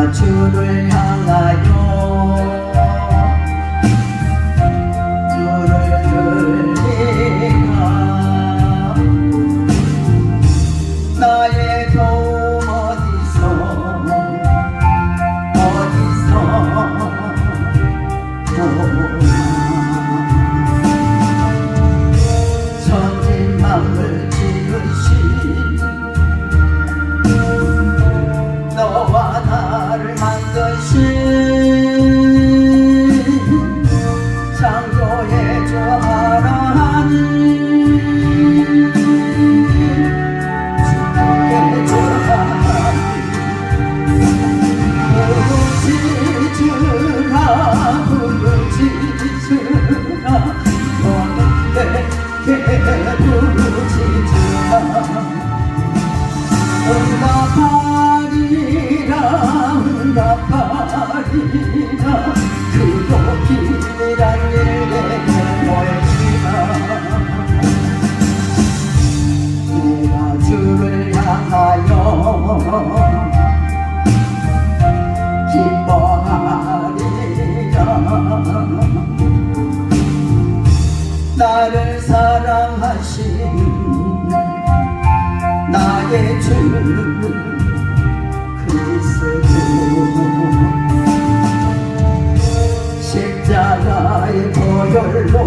내가 주를 향하여 물을 흘리라. 나의 도움 어디서 오나. 천진만물 지으신 너와 나를 만드신 창조의 주 하나님, 주의 주 하나님, 부르짖으라 부르짖으라. 너는 내게 부르짖으라. 응답하리라 응답하리라. 그도 기밀한 일 내게 보이리라. 내가 주를 향하여 기뻐하리라. 나를 사랑하신 나의 주 그리스도, 십자가의 보혈로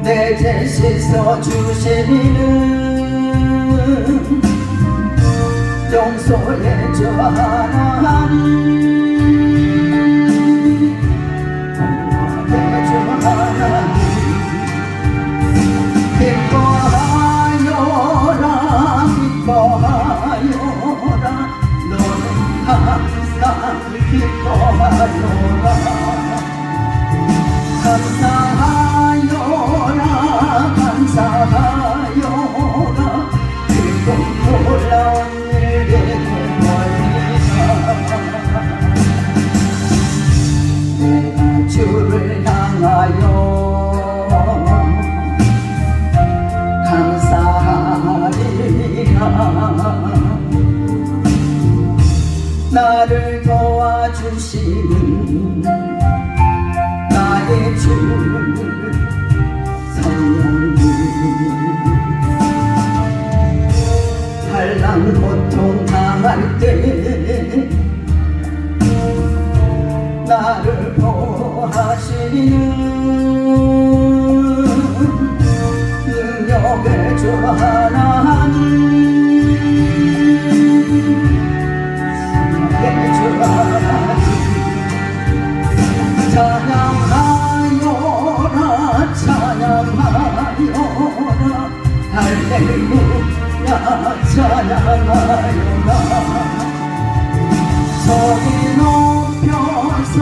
내 죄 씻어 주시는 용서의 주 하나님, 기뻐하여라 기뻐하여라. 너는 항상 기뻐하여라. 감사하여라 감사하여라. 그도 놀라운 일에 보이리라. 내가 주를 향하여 나를 도와주시는 나의 주 성령님, 환난 고통 당할 때 나를 보호하시는 능력의 주 하나님, 찬양하여라 찬양하여라. 할렐루야 찬양하여라. 소리 높여서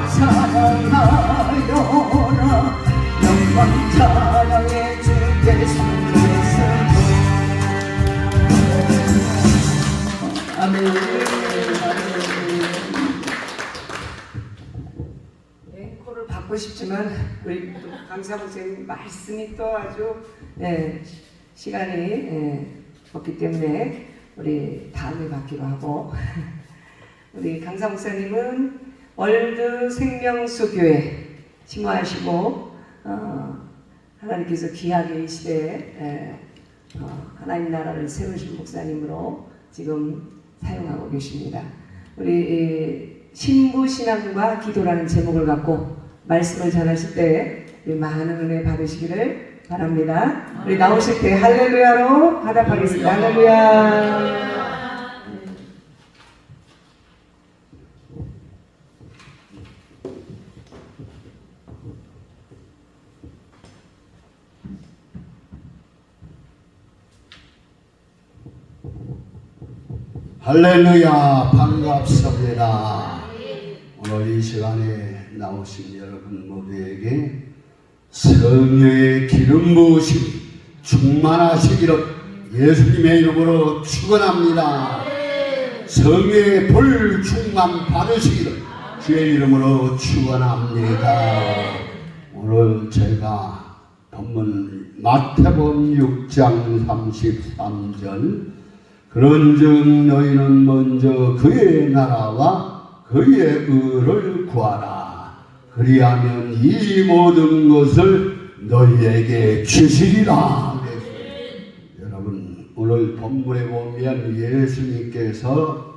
찬양하여라. 영광 찬양해 주께 예수 그리스도. 아멘. 받고 싶지만 우리 강사 목사님 말씀이 또 아주 시간이 없기 때문에 우리 다음에 받기로 하고 우리 강사 목사님은 월드 생명수 교회 심화하시고 하나님께서 귀하게 이 시대에 하나님 나라를 세우신 목사님으로 지금 사용하고 계십니다. 우리 신부 신앙과 기도라는 제목을 갖고 말씀을 전하실 때 많은 은혜 받으시기를 바랍니다. 우리 나오실 때 할렐루야로 화답하겠습니다. 할렐루야. 할렐루야. 반갑습니다. 오늘 이 시간에 나오신 여러분 모두에게 성령의 기름 부으심 충만하시기를 예수님의 이름으로 축원합니다. 성령의 불 충만 받으시기를 주의 이름으로 축원합니다. 오늘 제가 본문 마태복음 6장 33절 그런즉 너희는 먼저 그의 나라와 그의 의를 구하라. 그리하면 이 모든 것을 너희에게 주시리라. 여러분, 오늘 본문에 보면 예수님께서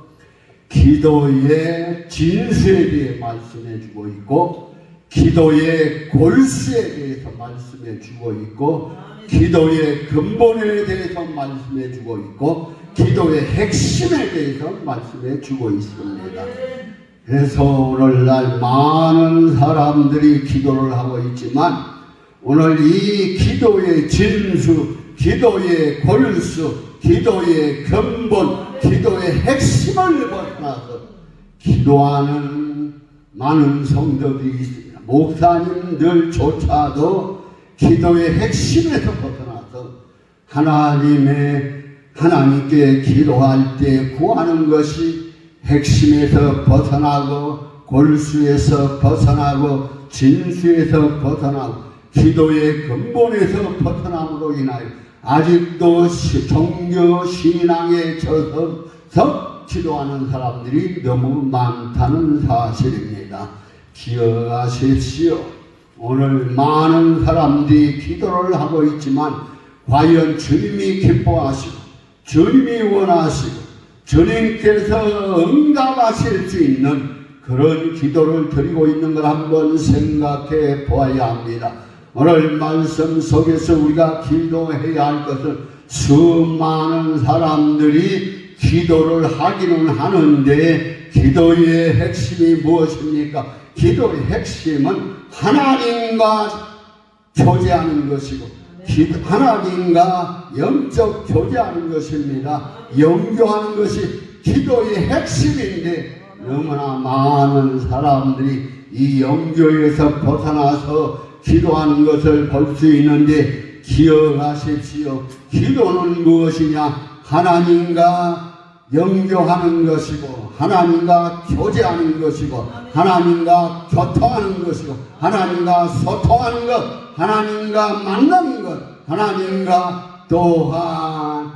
기도의 진수에 대해 말씀해 주고 있고, 기도의 골수에 대해서 말씀해 주고 있고, 기도의 근본에 대해서 말씀해 주고 있고, 기도의 핵심에 대해서 말씀해 주고 있습니다. 그래서 오늘날 많은 사람들이 기도를 하고 있지만, 오늘 이 기도의 진수, 기도의 골수, 기도의 근본, 기도의 핵심을 벗어나서 기도하는 많은 성도들이 있습니다. 목사님들조차도 기도의 핵심에서 벗어나서 하나님께 기도할 때 구하는 것이 핵심에서 벗어나고, 골수에서 벗어나고, 진수에서 벗어나고, 기도의 근본에서 벗어남으로 인하여 아직도 종교 신앙에 젖어서 기도하는 사람들이 너무 많다는 사실입니다. 기억하십시오. 오늘 많은 사람들이 기도를 하고 있지만 과연 주님이 기뻐하시고, 주님이 원하시고, 주님께서 응답하실 수 있는 그런 기도를 드리고 있는 걸 한번 생각해 보아야 합니다. 오늘 말씀 속에서 우리가 기도해야 할 것은, 수많은 사람들이 기도를 하기는 하는데 기도의 핵심이 무엇입니까? 기도의 핵심은 하나님과 교제하는 것이고, 하나님과 영적 교제하는 것입니다. 영교하는 것이 기도의 핵심인데, 너무나 많은 사람들이 이 영교에서 벗어나서 기도하는 것을 볼 수 있는데, 기억하십시오. 기도는 무엇이냐? 하나님과 영교하는 것이고, 하나님과 교제하는 것이고, 하나님과 교통하는 것이고, 하나님과 소통하는 것, 하나님과 만나는 것, 하나님과 또한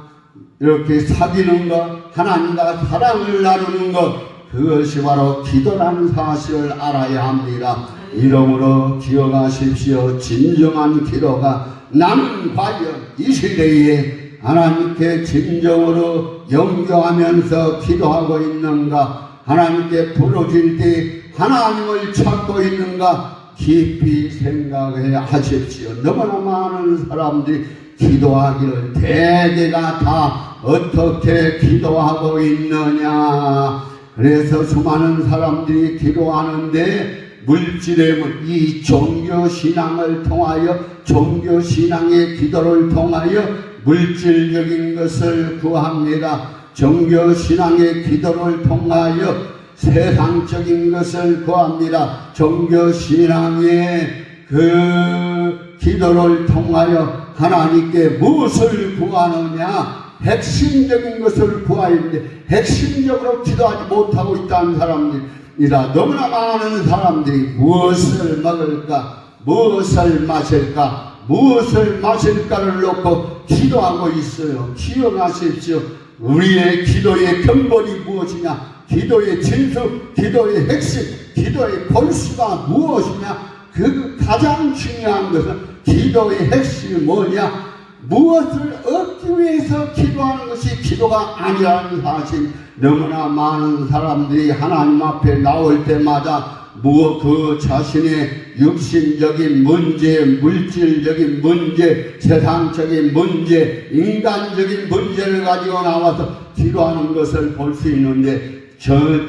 이렇게 사귀는 것, 하나님과 사랑을 나누는 것, 그것이 바로 기도라는 사실을 알아야 합니다. 이러므로 기억하십시오. 진정한 기도가, 나는 과연 이 시대에 하나님께 진정으로 영교하면서 기도하고 있는가? 하나님께 부르질 때 하나님을 찾고 있는가? 깊이 생각해 하십시오. 너무나 많은 사람들이 기도하기를 대개가 다 어떻게 기도하고 있느냐? 그래서 수많은 사람들이 기도하는데, 물질의 이 종교신앙을 통하여, 종교신앙의 기도를 통하여 물질적인 것을 구합니다. 종교신앙의 기도를 통하여 세상적인 것을 구합니다. 종교신앙의 그 기도를 통하여 하나님께 무엇을 구하느냐? 핵심적인 것을 구해야 하는데, 핵심적으로 기도하지 못하고 있다는 사람들이라. 너무나 많은 사람들이 무엇을 먹을까, 무엇을 마실까, 무엇을 마실까를 놓고 기도하고 있어요. 기억하십시오. 우리의 기도의 근본이 무엇이냐? 기도의 진수, 기도의 핵심, 기도의 골수가 무엇이냐? 그 가장 중요한 것은 기도의 핵심이 뭐냐? 무엇을 얻기 위해서 기도하는 것이 기도가 아니라는 사실. 너무나 많은 사람들이 하나님 앞에 나올 때마다 그 자신의 육신적인 문제, 물질적인 문제, 세상적인 문제, 인간적인 문제를 가지고 나와서 기도하는 것을 볼 수 있는데,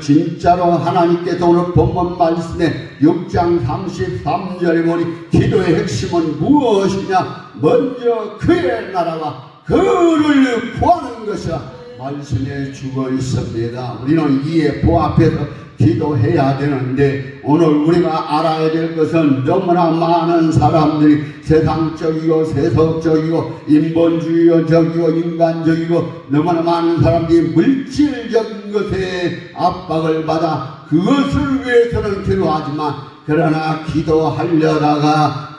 진짜로 하나님께서 오늘 본문 말씀에 6장 33절에 보니 기도의 핵심은 무엇이냐? 먼저 그의 나라와 그를 구하는 것이라 말씀해 주고 있습니다. 우리는 이에 부합해서 기도해야 되는데, 오늘 우리가 알아야 될 것은 너무나 많은 사람들이 세상적이고 세속적이고 인본주의적이고 인간적이고, 너무나 많은 사람들이 물질적인 것에 압박을 받아 그것을 위해서는 기도하지만, 그러나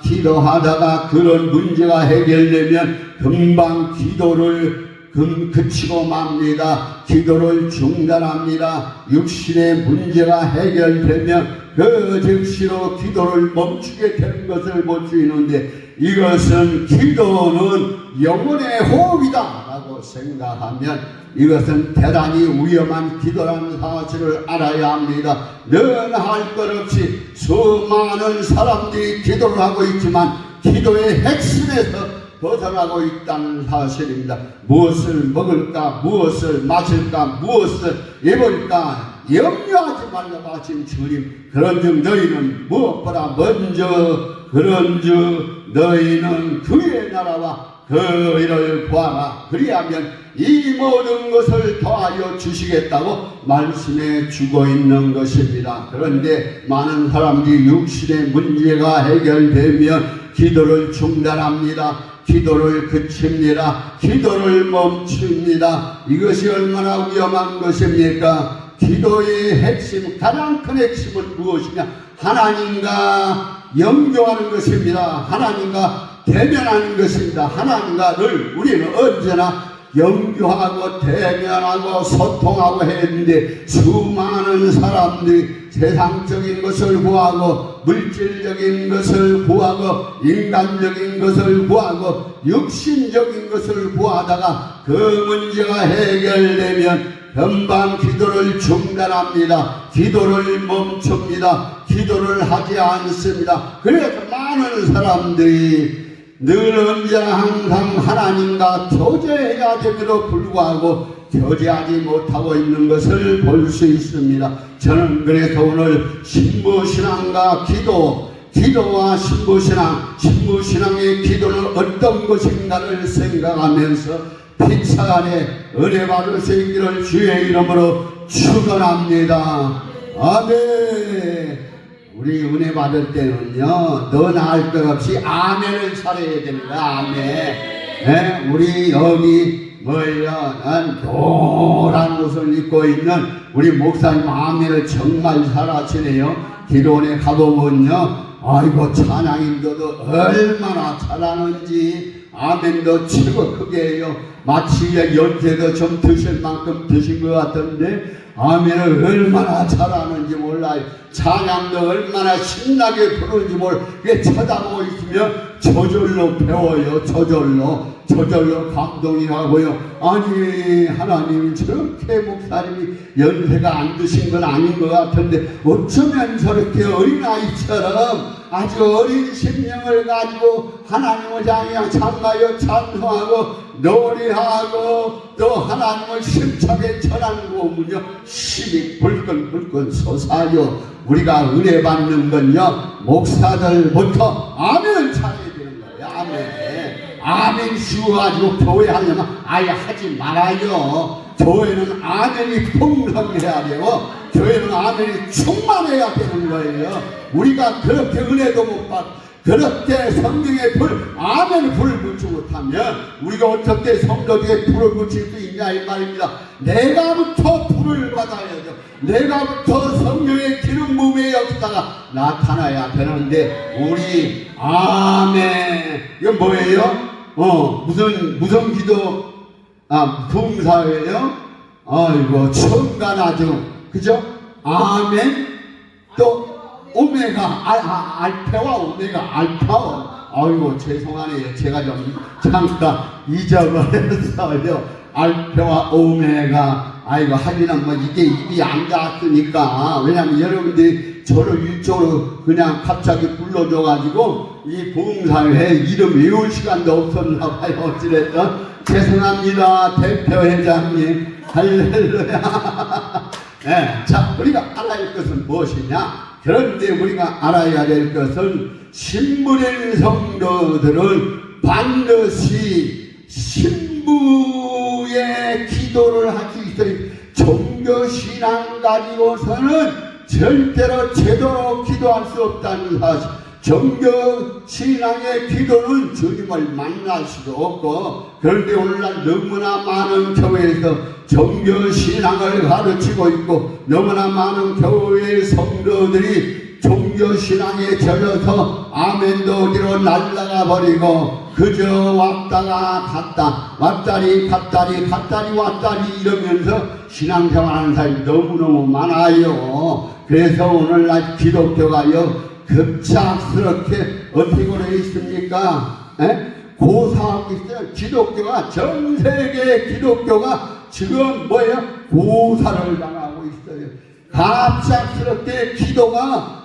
기도하다가 그런 문제가 해결되면 금방 기도를 그치고 맙니다. 기도를 중단합니다. 육신의 문제가 해결되면 그 즉시로 기도를 멈추게 되는 것을 볼 수 있는데, 이것은 기도는 영혼의 호흡이다 라고 생각하면 이것은 대단히 위험한 기도라는 사실을 알아야 합니다. 늘 할 것 없이 수많은 사람들이 기도를 하고 있지만 기도의 핵심에서 벗어나고 있다는 사실입니다. 무엇을 먹을까, 무엇을 마실까, 무엇을 입을까 염려하지 말라고 하신 주님, 그런즉 너희는 무엇보다 먼저 그런즉 너희는 그의 나라와 그 일을 구하라. 그리하면 이 모든 것을 더하여 주시겠다고 말씀해 주고 있는 것입니다. 그런데 많은 사람들이 육신의 문제가 해결되면 기도를 중단합니다. 기도를 그칩니다. 기도를 멈춥니다. 이것이 얼마나 위험한 것입니까? 기도의 핵심, 가장 큰 핵심은 무엇이냐? 하나님과 연결하는 것입니다. 하나님과 대면하는 것입니다. 하나님과 늘 우리는 언제나 연교하고 대면하고 소통하고 했는데, 수많은 사람들이 세상적인 것을 구하고 물질적인 것을 구하고 인간적인 것을 구하고 육신적인 것을 구하다가 그 문제가 해결되면 금방 기도를 중단합니다. 기도를 멈춥니다. 기도를 하지 않습니다. 그래서 많은 사람들이 늘 언제나 항상 하나님과 교제해야 됨에도 불구하고 교제하지 못하고 있는 것을 볼 수 있습니다. 저는 그래서 오늘 신부신앙과 기도와 신부신앙의 기도는 어떤 것인가를 생각하면서 피차 안에 은혜 받을 수 있기를 주의 이름으로 축원합니다. 아멘. 우리 은혜 받을 때는요, 너나 할 것 없이 아멘을 차려야 됩니다. 아멘. 네, 우리 여기 난 노란 옷을 입고 있는 우리 목사님 아멘을 정말 잘하시네요. 기도원에 가보면요, 아이고 찬양인도도 얼마나 잘하는지 아멘도 최고 크게 해요. 마치 연세도 좀 드실 만큼 드신 것 같은데 아멘을 얼마나 잘하는지 몰라요. 찬양도 얼마나 신나게 부르는지 몰라요. 쳐다보고 있으면 저절로 배워요. 저절로 감동이 하고요. 아니 하나님 저렇게 목사님이 연세가 안 드신 건 아닌 것 같은데 어쩌면 저렇게 어린아이처럼 아주 어린 심령을 가지고 하나님을 향해 참가하여 찬송하고 노래하고 또 하나님을 힘차게 전하는 거 보면요, 힘이 불끈불끈 솟아요. 우리가 은혜 받는 건요, 목사들부터 아멘을 차려야 되는 거예요. 아멘 쉬워가지고 교회 하려면 아예 하지 말아요. 교회는 아멘이 풍성해야 되고 교회는 아멘이 충만해야 되는 거예요. 우리가 그렇게 은혜도 못 받고 그렇게 성령의 불, 아멘 불을 붙지 못하면 우리가 어떻게 성도에게 불을 붙일 수 있냐 이 말입니다. 내가부터 불을 받아야죠. 내가부터 성령의 기름 부음의 역사가 나타나야 되는데 우리 아멘 이건 뭐예요? 무슨 기도 부흥사회예요? 아이고 천간아주 그죠? 아멘 또 오메가 알파와 오메가 알파 아이고 죄송하네요. 제가 좀 잠깐 잊어버렸어요. 알파와 오메가 아이고 하기는 뭐 이게 입이 안 닿았으니까 왜냐면 여러분들이 저를 이쪽으로 그냥 갑자기 불러줘가지고 이 부흥사회 이름 외울 시간도 없었나 봐요. 어찌됐든 죄송합니다. 대표회장님 할렐루야. 네, 자 우리가 알아야 할 것은 무엇이냐? 그런데 우리가 알아야 될 것은 신부된 성도들은 반드시 신부의 기도를 할 수 있어요. 종교신앙 가지고서는 절대로 제대로 기도할 수 없다는 사실. 종교신앙의 기도는 주님을 만날 수도 없고 그런데 오늘날 너무나 많은 교회에서 종교신앙을 가르치고 있고 너무나 많은 교회의 성도들이 종교신앙에 젖어서 아멘도 어디로 날아가 버리고 그저 왔다가 갔다 왔다리 갔다리 갔다리 왔다리 이러면서 신앙생활하는 사람이 너무너무 많아요. 그래서 오늘날 기독교가요 급작스럽게 어떻게 되어 있습니까? 고사하고 있어요. 기독교가 전 세계 기독교가 지금 뭐예요? 고사를 당하고 있어요. 갑작스럽게 기도가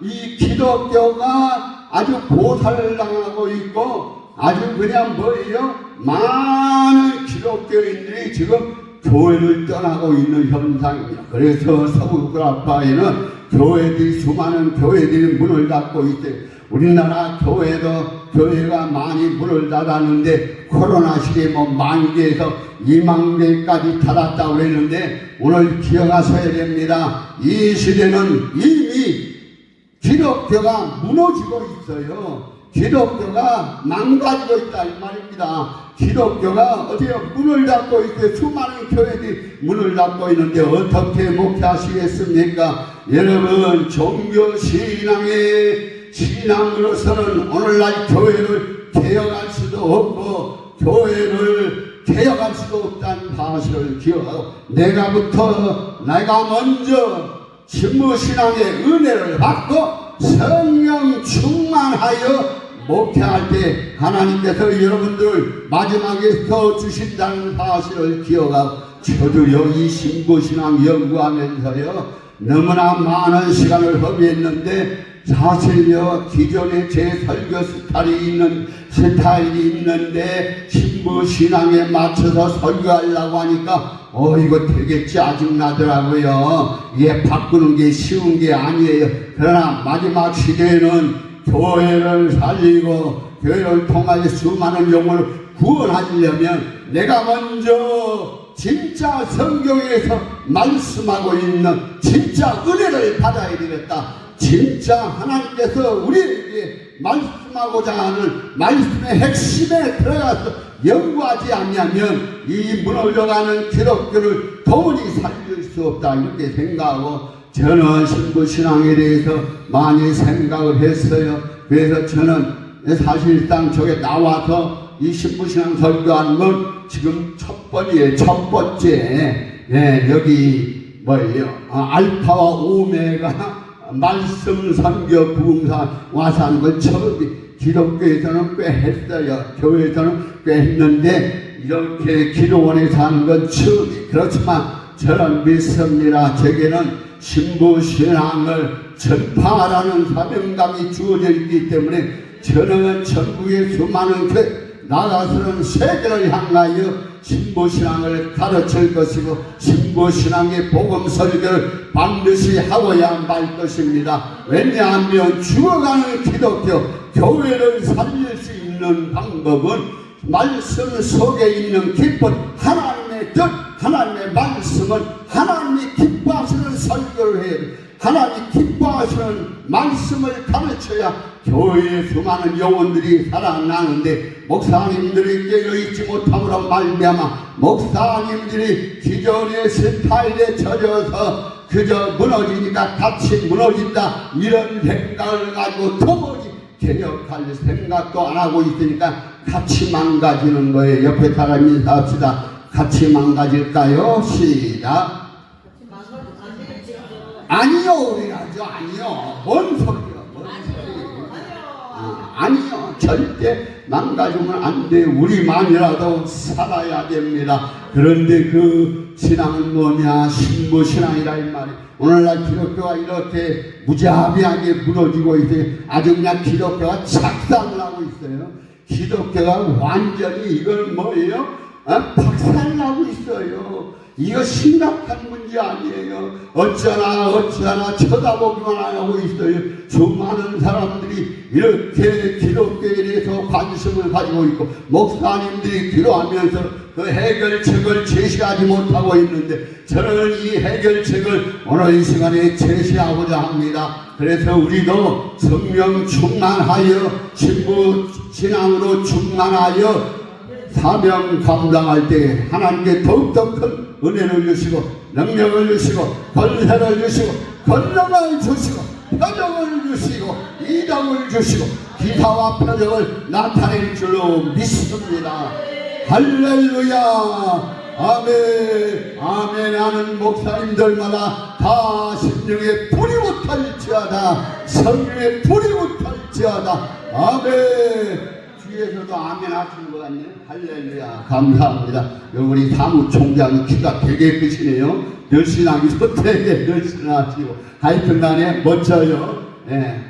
이 기독교가 아주 고사를 당하고 있고 아주 그냥 뭐예요? 많은 기독교인들이 지금 교회를 떠나고 있는 현상입니다. 그래서 서울 아파에는 교회들이 수많은 교회들이 문을 닫고 있어요. 우리나라 교회가 많이 문을 닫았는데 코로나 시대에 뭐 10,000개에서 20,000개까지 닫았다고 그랬는데 오늘 기억하셔야 됩니다. 이 시대는 이미 기독교가 무너지고 있어요. 기독교가 망가지고 있다 이 말입니다. 기독교가 어디에 문을 닫고 있어요. 수많은 교회들이 문을 닫고 있는데 어떻게 목회하시겠습니까? 여러분 종교신앙의 신앙으로서는 오늘날 교회를 개혁할 수도 없고 교회를 개혁할 수도 없다는 사실을 기억하고 내가 먼저 신부신앙의 은혜를 받고 성령 충만하여 목회할 때 하나님께서 여러분들 마지막에 더 주신다는 사실을 기억하고 저도요 이 신부신앙 연구하면서요 너무나 많은 시간을 허비했는데 사실요 기존에 제 설교 스타일이 있는데 신부신앙에 맞춰서 설교하려고 하니까 이거 되게 짜증나더라고요. 이게 바꾸는 게 쉬운 게 아니에요. 그러나 마지막 시대에는 교회를 살리고 교회를 통하여 수많은 영혼을 구원하려면 내가 먼저 진짜 성경에서 말씀하고 있는 진짜 은혜를 받아야 되겠다. 진짜 하나님께서 우리에게 말씀하고자 하는 말씀의 핵심에 들어가서 연구하지 않냐면 이 무너져가는 기독교를 도무지 살릴 수 없다 이렇게 생각하고 저는 신부신앙에 대해서 많이 생각을 했어요. 그래서 저는 사실상 저게 나와서 이 신부신앙 설교하는 건 지금 첫 번째 여기 뭐예요? 알파와 오메가 말씀 선교 부흥사 와서 하는 건 처음이 기독교에서는 꽤 했어요. 교회에서는 꽤 했는데 이렇게 기도원에서 하는 건 처음이 그렇지만 저는 믿습니다. 제게는 신부신앙을 전파하라는 사명감이 주어져 있기 때문에 저는 전국의 수많은 교회 나가서는 세계를 향하여 신부신앙을 가르칠 것이고 신부신앙의 복음 설교를 반드시 하고야 말 것입니다. 왜냐하면 죽어가는 기독교 교회를 살릴 수 있는 방법은 말씀 속에 있는 기쁜 하나님의 뜻 하나님의 말씀은 하나님이 기뻐하시는 설교를 해야 돼요. 하나님이 기뻐하시는 말씀을 가르쳐야 교회에 수많은 영혼들이 살아나는데 목사님들이 깨어있지 못함으로 말미암아 목사님들이 기존의 스타일에 젖어서 그저 무너지니까 같이 무너진다 이런 생각을 가지고 도무지 개혁할 생각도 안 하고 있으니까 같이 망가지는 거예요. 옆에 사람 인사합시다. 같이 망가질까요? 시작. 아니요 그래야죠. 아니요 뭔 소리야 아니요 절대 망가지면 안 돼. 우리만이라도 살아야 됩니다. 그런데 그 신앙은 뭐냐? 신부신앙이라 이 말이에요. 오늘날 기독교가 이렇게 무자비하게 무너지고 있어요. 아주 그냥 기독교가 착상을 하고 있어요. 기독교가 완전히 이걸 뭐예요? 박살나고 있어요. 이거 심각한 문제 아니에요. 어쩌나 쳐다보기만 하고 있어요. 수많은 사람들이 이렇게 기독교에 대해서 관심을 가지고 있고 목사님들이 기도하면서 그 해결책을 제시하지 못하고 있는데 저는 이 해결책을 오늘 이 시간에 제시하고자 합니다. 그래서 우리도 성령 충만하여 신부 신앙으로 충만하여 사명 감당할 때 하나님께 더욱더 큰 은혜를 주시고 능력을 주시고 권세를 주시고 권능을 주시고 표적을 주시고 이적을 주시고 기사와 표적을 나타낼 줄로 믿습니다. 할렐루야. 아멘. 아멘 하는 목사님들마다 다 심령에 불이 붙을지어다. 성령에 불이 붙을지어다. 아멘. 뒤에서도 아멘 하시는 것 같네요. 할렐루야. 감사합니다. 우리 사무총장이 키가 되게 크시네요. 늘씬하기 좋대게 늘씬하시고 하여튼 간에 멋져요.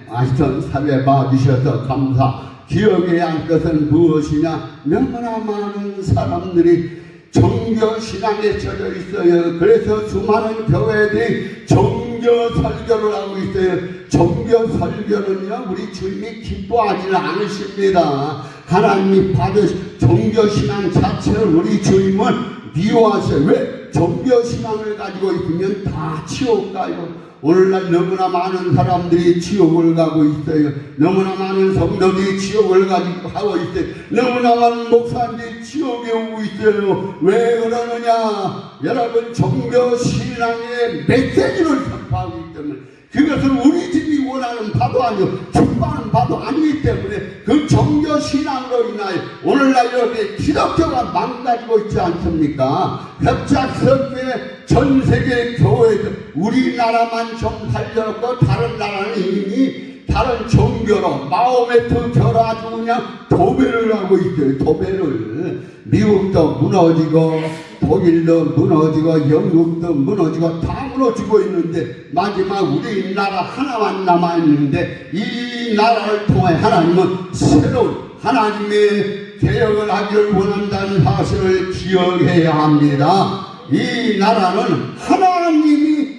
하여튼 사회 봐주셔서 감사. 기억해야 할 것은 무엇이냐? 너무나 많은 사람들이 종교신앙에 젖어 있어요. 그래서 수많은 교회들이 종교설교를 하고 있어요. 종교설교는요, 우리 주님이 기뻐하지는 않으십니다. 하나님이 받으신 종교신앙 자체를 우리 주님은 미워하세요. 왜? 종교신앙을 가지고 있으면 다 지옥 가요. 오늘날 너무나 많은 사람들이 지옥을 가고 있어요. 너무나 많은 성도들이 지옥을 가고 있어요. 너무나 많은 목사님들이 지옥에 오고 있어요. 왜 그러느냐? 여러분, 종교신앙의 메시지를 선포하고 있기 때문에, 그것은 우리 집이 원하는 바도 아니고 축복하는 바도 아니기 때문에 그 종교신앙으로 인하여 오늘날 여기 기독교가 망가지고 있지 않습니까? 협착석에 전 세계 교회들 우리나라만 좀 살려놓고 다른 나라는 이미 다른 종교로 마호메트 교로 아주 그냥 도배를 하고 있어요. 도배를. 미국도 무너지고 독일도 무너지고 영국도 무너지고 다 무너지고 있는데 마지막 우리나라 하나만 남아있는데 이 나라를 통해 하나님은 새로운 하나님의 개혁을 하기를 원한다는 사실을 기억해야 합니다. 이 나라는 하나님이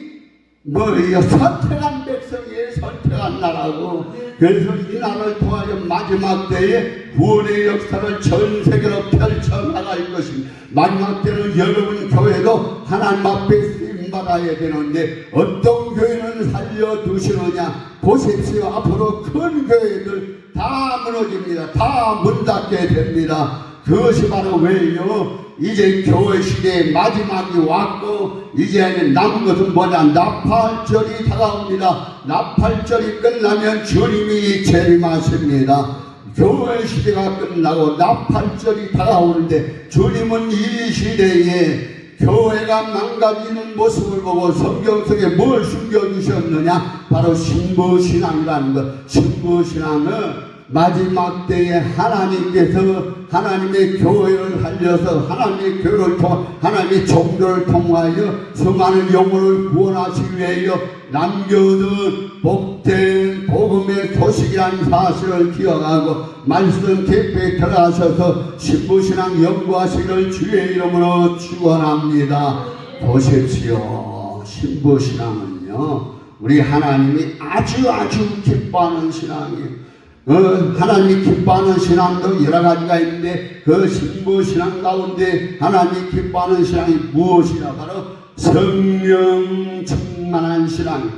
선택한 백성이 선택한 나라고, 그래서 이 나라를 통하여 마지막 때에 구원의 역사를 전 세계로 펼쳐나갈 것입니다. 마지막 때는 여러분 교회도 하나님 앞에 쓰임받아야 되는데 어떤 교회는 살려두시느냐? 보십시오. 앞으로 큰 교회들 다 무너집니다. 다 문 닫게 됩니다. 그것이 바로 왜요? 이제 교회 시대의 마지막이 왔고 이제는 남은 것은 뭐냐? 나팔절이 다가옵니다. 나팔절이 끝나면 주님이 재림하십니다. 교회 시대가 끝나고 나팔절이 다가오는데 주님은 이 시대에 교회가 망가지는 모습을 보고 성경 속에 뭘 숨겨주셨느냐? 바로 신부신앙이라는 것. 신부신앙은 마지막 때에 하나님께서 하나님의 교회를 살려서 하나님의 교회를 통해 하나님의 종교를 통하여 수많은 영혼을 구원하시기 위하여 남겨둔 복된 복음의 소식이라는 사실을 기억하고 말씀 깊이 들어가셔서 신부신앙 연구하시기를 주의 이름으로 축원합니다. 보십시오. 신부신앙은요, 우리 하나님이 아주 기뻐하는 신앙이에요. 하나님이 기뻐하는 신앙도 여러 가지가 있는데 그 신부신앙 가운데 하나님이 기뻐하는 신앙이 무엇이냐? 바로 성령 충만한 신앙.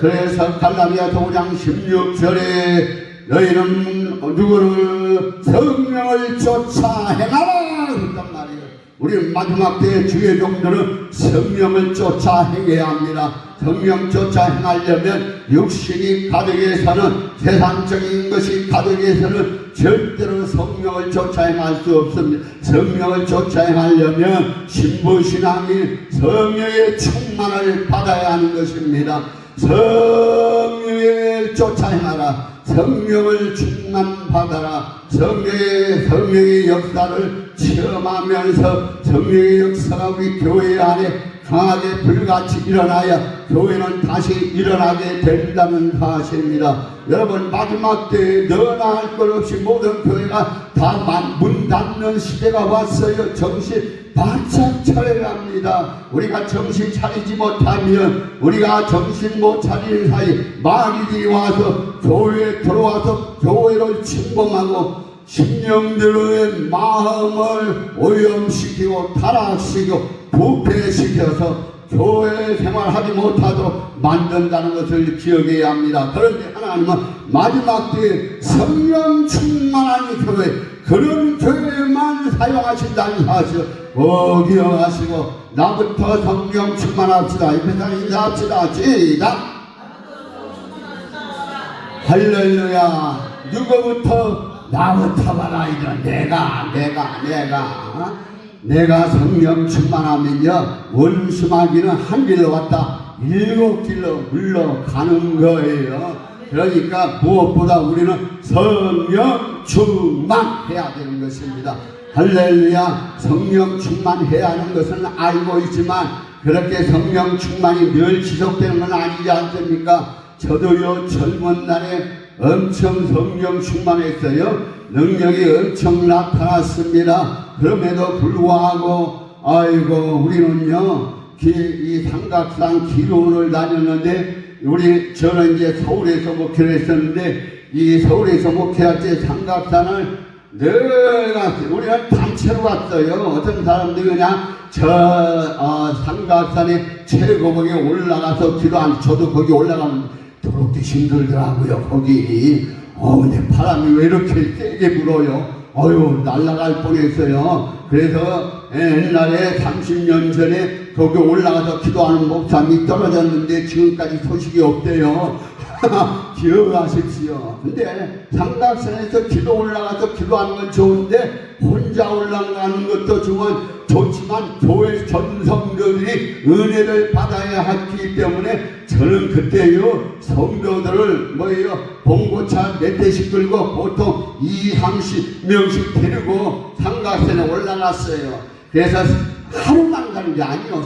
그래서 갈라디아서 5장 16절에 너희는 누구를 성령을 쫓아 행하라 그랬단 말이에요. 우리 마지막 때에 주의 종들은 성령을 쫓아 행해야 합니다. 성령 쫓아 행하려면 육신이 가득해서는 세상적인 것이 가득해서는 절대로 성령을 쫓아 행할 수 없습니다. 성령을 쫓아 행하려면 신부신앙이 성령의 충만을 받아야 하는 것입니다. 성령을 쫓아 행하라. 성령을 충만받아라. 성령의 역사를 체험하면서 성령의 역사가 우리 교회 안에 강하게 불같이 일어나야 교회는 다시 일어나게 된다는 사실입니다. 여러분, 마지막 때에 너나 할 것 없이 모든 교회가 다 문 닫는 시대가 왔어요. 정신 바짝 차려야 합니다. 우리가 정신 차리지 못하면 우리가 정신 못 차리는 사이 마귀들이 와서 교회에 들어와서 교회를 침범하고 심령들의 마음을 오염시키고 타락시키고 부패시켜서 교회 생활하지 못하도록 만든다는 것을 기억해야 합니다. 그런데 하나님은 마지막 때에 성령 충만한 교회, 그런 교회만 사용하신다는 사실 기억하시고 나부터 성령 충만합시다. 이 회사 인사합시다. 시작. 할렐루야. 누구부터? 나부터 봐라. 이런 내가 성령 충만하면요 원수마귀는 한 길로 왔다 7길로 물러가는 거예요. 그러니까 무엇보다 우리는 성령 충만해야 되는 것입니다. 할렐루야. 성령 충만해야 하는 것은 알고 있지만 그렇게 성령 충만이 늘 지속되는 건 아니지 않습니까? 저도요 젊은 날에 엄청 성령 충만했어요. 능력이 엄청 나타났습니다. 그럼에도 불구하고 아이고 우리는요 이 삼각산 기도원을 다녔는데 저는 이제 서울에서 목회를 했었는데 이 서울에서 목회할 때 삼각산을 늘 갔어요. 우리는 단체로 갔어요. 어떤 사람들이 그냥 삼각산에 최고봉에 올라가서 기도한 저도 거기 올라가면 더럽게 힘들더라고요. 거기 근데 바람이 왜 이렇게 세게 불어요? 날아갈 뻔했어요. 그래서 옛날에 30년 전에 거기 올라가서 기도하는 목사님이 떨어졌는데 지금까지 소식이 없대요. 기억하십시오. 근데 삼각산에서 기도 올라가서 기도하는 건 좋은데 혼자 올라가는 것도 좋지만 교회 전성도들이 은혜를 받아야 하기 때문에 저는 그때요 성도들을 봉고차 몇 대씩 끌고 보통 20-30명씩 데리고 삼각산에 올라갔어요. 그래서 하루만 가는 게 아니요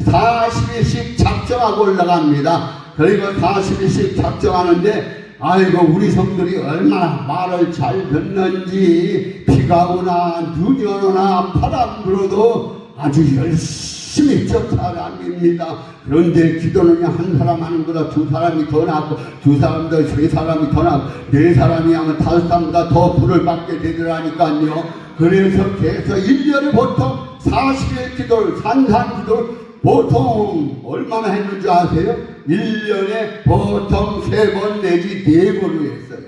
40일씩 작정하고 올라갑니다. 그리고 40일씩 작정하는데 아이고 우리 성들이 얼마나 말을 잘 듣는지 비가 오나 눈이 오나 바람 불어도 아주 열심히 쫓아다닙니다. 그런데 기도는 한 사람 하는 것보다 두 사람이 더 낫고 두 사람보다 세 사람이 더 낫고 네 사람이 하면 다섯 사람보다 더 불을 받게 되더라니까요. 그래서 계속 1년에 보통 40일 기도를 산산기도를 보통 얼마나 했는지 아세요? 1년에 보통 3번 내지 4번을 했어요.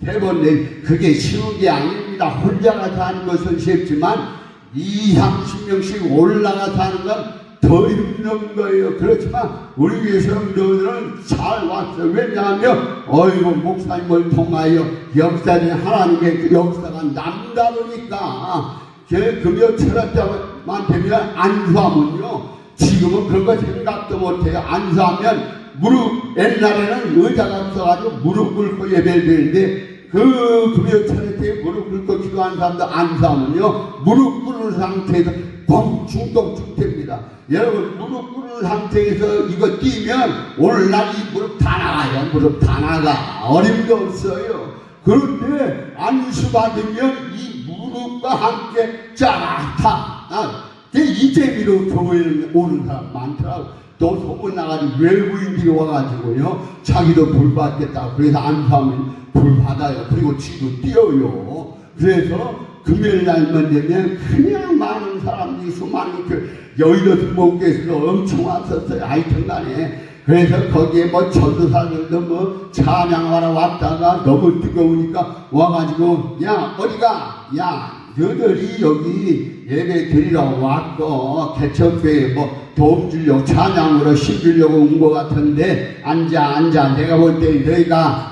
3번 내지 그게 쉬운 게 아닙니다. 혼자 가서 하는 것은 쉽지만 20-30명씩 올라가서 하는 건 더 힘든 거예요. 그렇지만 우리 교회 성도들은 잘 왔어요. 왜냐하면 목사님을 통하여 역사는 하나님의 그 역사가 남다르니까 금요 철학 때만 되면 안수하면요 지금은 그런 거 생각도 못해요. 안수하면 옛날에는 의자가 없어가지고 무릎 꿇고 예배를 드리는데 그 금요 철학 때 무릎 꿇고 기도하는 사람도 안수하면요 무릎 꿇는 상태에서 중독 됩니다. 여러분 무릎 꿇는 상태에서 이거 뛰면 오늘날 이 무릎 다 나가요. 무릎 다 나가. 어림도 없어요. 그런데 안수 받으면 이 무릎과 함께 이 재미로 교회에 오는 사람 많더라고. 또 소문 나가지고 외부인들이 와가지고요 자기도 불 받겠다. 그래서 안수하면 불 받아요. 그리고 지도 뛰어요. 그래서 금요일 날만 되면 그냥 많은 사람들이 수많은 여의도 목교에서 엄청 왔었어요. 하여튼간에 그래서 거기에 전도사들도 찬양하러 왔다가 너무 뜨거우니까 와가지고 어디가 너희들이 여기 예배 드리러 왔고 개척교회 도움 주려고 찬양으로 힘주려고 온 것 같은데 앉아 내가 볼 때 너희가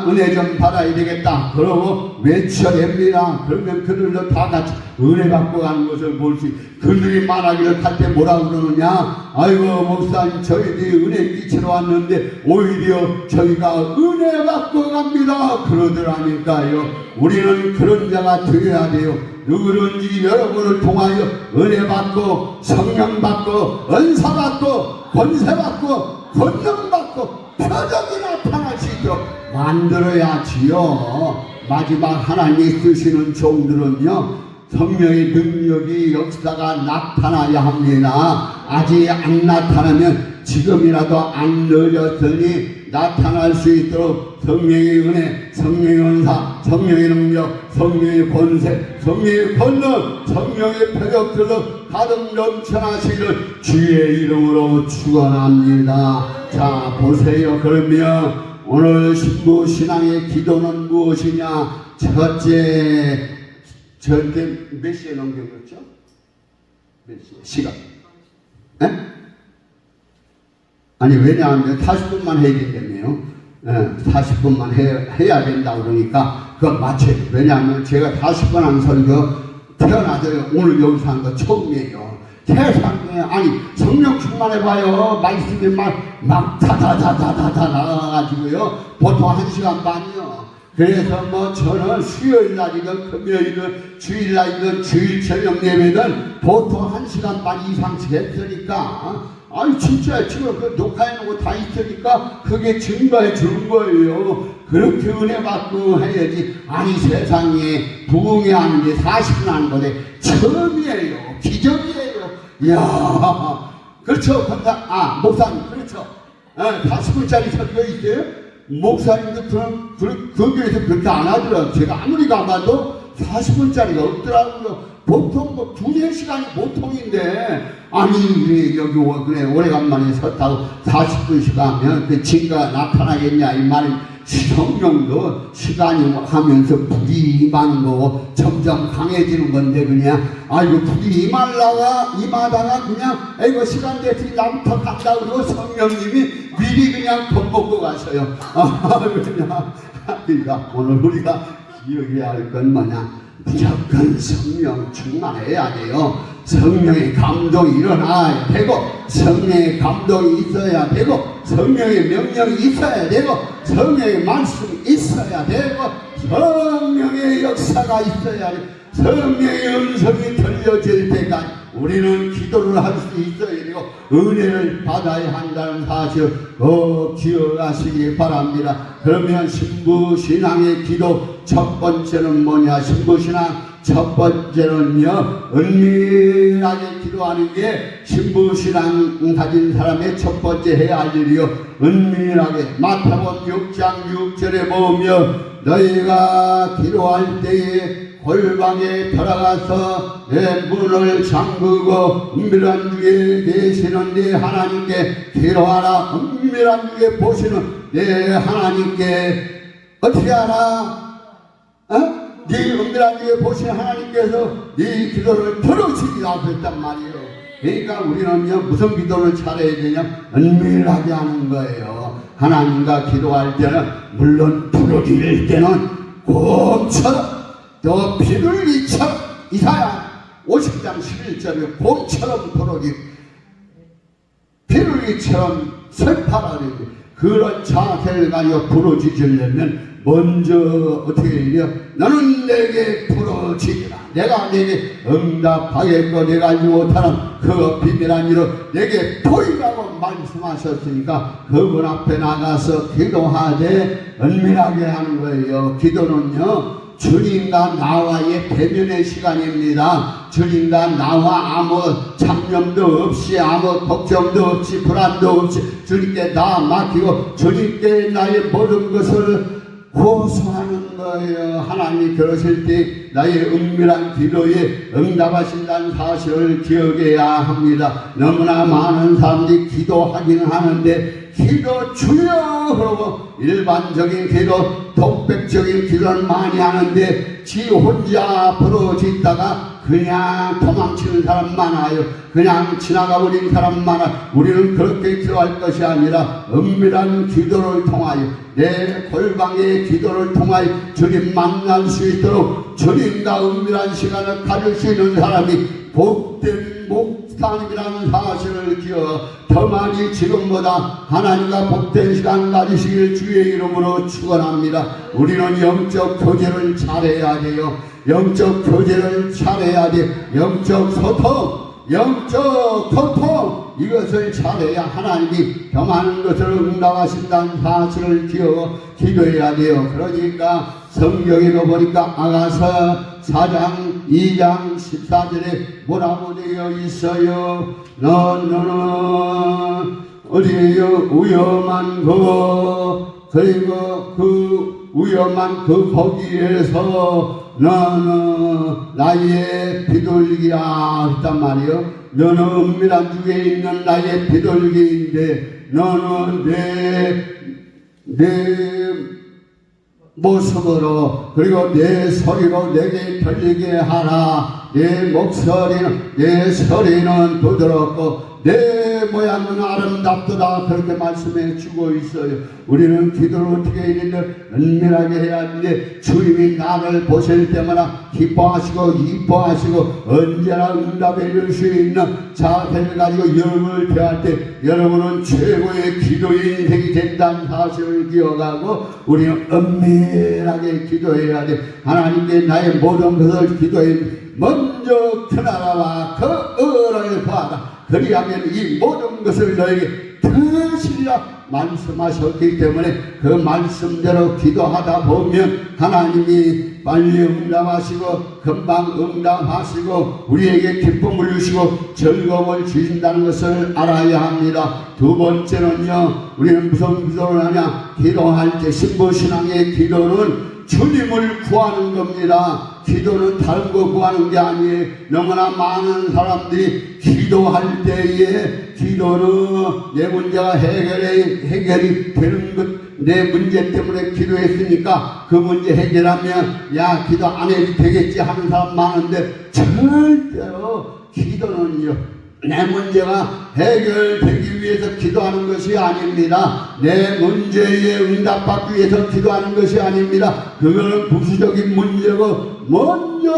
은혜 좀 받아야 되겠다. 그러고 외쳐냅니다. 그러면 그들도 다 같이 은혜 받고 가는 것을 볼 수 있어요. 그들이 말하기를 갈 때 뭐라고 그러느냐? 아이고 목사님 저희들이 은혜 끼치러 왔는데 오히려 저희가 은혜 받고 갑니다. 그러더라니까요. 우리는 그런 자가 되어야 돼요. 누구든지 여러분을 통하여 은혜 받고 성령 받고 은사 받고 권세 받고 권능 받고 표적이 나타날 수 있도록 만들어야지요. 마지막 하나님이 쓰시는 종들은요 성령의 능력이 역사가 나타나야 합니다. 아직 안 나타나면 지금이라도 안 늦었으니 나타날 수 있도록 성령의 은혜, 성령의 은사, 성령의 능력, 성령의 권세, 성령의 권능, 성령의 표적들로 가득 넘쳐나시기를 주의 이름으로 축원합니다. 자 보세요. 그러면 오늘 신부신앙의 기도는 무엇이냐? 첫째 몇 시에 넘겨졌죠? 몇 시에? 시간? 에? 아니 왜냐하면 40분만 해야 되겠네요. 40분만 해야 된다고 그러니까 그건 맞춰요. 왜냐하면 제가 40분 한 설교 태어나서 오늘 여기서 한 거 처음이에요. 세상에 아니 성령 충만해봐요. 말씀이 막 다다다다다다 나가가지고요. 보통 1시간 반이요. 그래서 뭐 저는 수요일날이든 금요일이든 주일날이든 주일 저녁 예배든 보통 1시간 반 이상씩 했으니까 아니 진짜 지금 그 녹화해놓고 다 있으니까 그게 증거해 주는 거예요. 그렇게 은혜 받고 해야지. 아니 세상에 부흥회 하는데 40분 하는 건데 처음이에요. 기적이에요. 이야 그렇죠. 목사님 그렇죠. 40분짜리 설교 있어요? 목사님도 그런 교회에서 그렇게 안 하더라고요. 제가 아무리 가봐도 40분짜리가 없더라고요. 보통 뭐 2-3시간이 보통인데 아니 우리 여기 그래 오래간만에 섰다고 40분씩 하면 그 증거가 나타나겠냐 이 말이. 성령도 시간이 하면서 불이 임하는 거고 점점 강해지는 건데 그냥 아이고 불이 임하다가 그냥 이거 시간 됐으니 나부터 간다 그러고 성령님이 미리 그냥 겁먹고 가셔요. 그러니까 오늘 우리가 기억해야 할 건 뭐냐, 무조건 성령 충만해야 돼요. 성령의 감동이 일어나야 되고 성령의 감동이 있어야 되고 성령의 명령이 있어야 되고 성령의 말씀이 있어야 되고 성령의 역사가 있어야 되고 성령의 음성이 들려질 때까지 우리는 기도를 할 수 있어야 되고 은혜를 받아야 한다는 사실을 꼭 기억하시기 바랍니다. 그러면 신부신앙의 기도 첫 번째는 뭐냐, 신부신앙 첫 번째는요, 은밀하게 기도하는 게 신부신앙 가진 사람의 첫 번째 해야 할 일이요. 은밀하게. 마태복음 6장 6절에 보면 너희가 기도할 때에 골방에 들어가서 내 문을 잠그고 은밀한 중에 계시는 네 하나님께 기도하라. 은밀한 중에 보시는 내 하나님께 어떻게 하라? 네 은밀한 중에 보시는 하나님께서 네 기도를 들으시리라 했단 말이에요. 그러니까 우리는요 무슨 기도를 잘해야 되냐, 은밀하게 하는 거예요. 하나님과 기도할 때는 물론 부르짖을 때는 곰처럼 또 비둘기처럼, 이사야 50장 11절에 곰처럼 부르짖 비둘기처럼 슬퍼라 그러는데 그런 자세를 가지고 부르짖으려면 먼저 어떻게 해야 돼요? 너는 내게 부르짖으라. 내가 내게 응답하겠고 내가 알지 못하는 그 비밀한 일을 내게 보이라고 말씀하셨으니까 그분 앞에 나가서 기도하되 은밀하게 하는 거예요. 기도는요 주님과 나와의 대면의 시간입니다. 주님과 나와 아무 잡념도 없이 아무 걱정도 없이 불안도 없이 주님께 다 맡기고 주님께 나의 모든 것을 호소하는 거예요. 하나님이 그러실 때 나의 은밀한 기도에 응답하신다는 사실을 기억해야 합니다. 너무나 많은 사람들이 기도하기는 하는데 기도 주여 그러고 일반적인 기도, 독백적인 기도는 많이 하는데 지 혼자 부르짖다가 그냥 도망치는 사람 많아요. 그냥 지나가 버린 사람 많아요. 우리는 그렇게 기도할 것이 아니라 은밀한 기도를 통하여 내 골방의 기도를 통하여 주님 만날 수 있도록 주님과 은밀한 시간을 가질 수 있는 사람이 복된 목사님이라는 사실을 기억 더 많이 지금보다 하나님과 복된 시간 가지시길 주의 이름으로 축원합니다. 우리는 영적 교제를 잘해야 돼요. 영적 교제를 잘해야 돼. 영적 소통, 영적 소통 이것을 잘해야 하나님이 더 많은 것을 응답하신다는 사실을 기도해야 돼요. 그러니까 성경에도 보니까 아가서 4장 2장 14절에 뭐라고 되어 있어요? 너는 어디에요? 위험한 그리고 그 위험한 그 거기에서 너는 나의 비둘기야 했단 말이요. 너는 은밀한 중에 있는 나의 비둘기인데 너는 내 모습으로 그리고 내 소리로 내게 들리게 하라. 내 목소리는 내 소리는 부드럽고 내 모양은 아름답도다 그렇게 말씀해 주고 있어요. 우리는 기도를 어떻게 이렇게 은밀하게 해야 하는데 주님이 나를 보실 때마다 기뻐하시고 이뻐하시고 언제나 응답해 줄 수 있는 자세를 가지고 여러분을 대할 때 여러분은 최고의 기도 인생이 된다는 사실을 기억하고 우리는 은밀하게 기도해야 돼. 하나님께 나의 모든 것을 기도해 먼저 그 나라와 그 의를 구하라. 그리하면 이 모든 것을 너에게 더하시리라 말씀하셨기 때문에 그 말씀대로 기도하다 보면 하나님이 빨리 응답하시고 금방 응답하시고 우리에게 기쁨을 주시고 즐거움을 주신다는 것을 알아야 합니다. 두 번째는요, 우리는 무슨 기도를 하냐? 기도할 때 신부신앙의 기도는 주님을 구하는 겁니다. 기도는 다른 거 구하는 게 아니에요. 너무나 많은 사람들이 기도할 때에 기도는 내 문제가 해결이 되는 것, 내 문제 때문에 기도했으니까 그 문제 해결하면 야 기도 안 해도 되겠지 하는 사람 많은데 절대로 기도는요 내 문제가 해결되기 위해서 기도하는 것이 아닙니다. 내 문제에 응답받기 위해서 기도하는 것이 아닙니다. 그거는 부수적인 문제고 먼저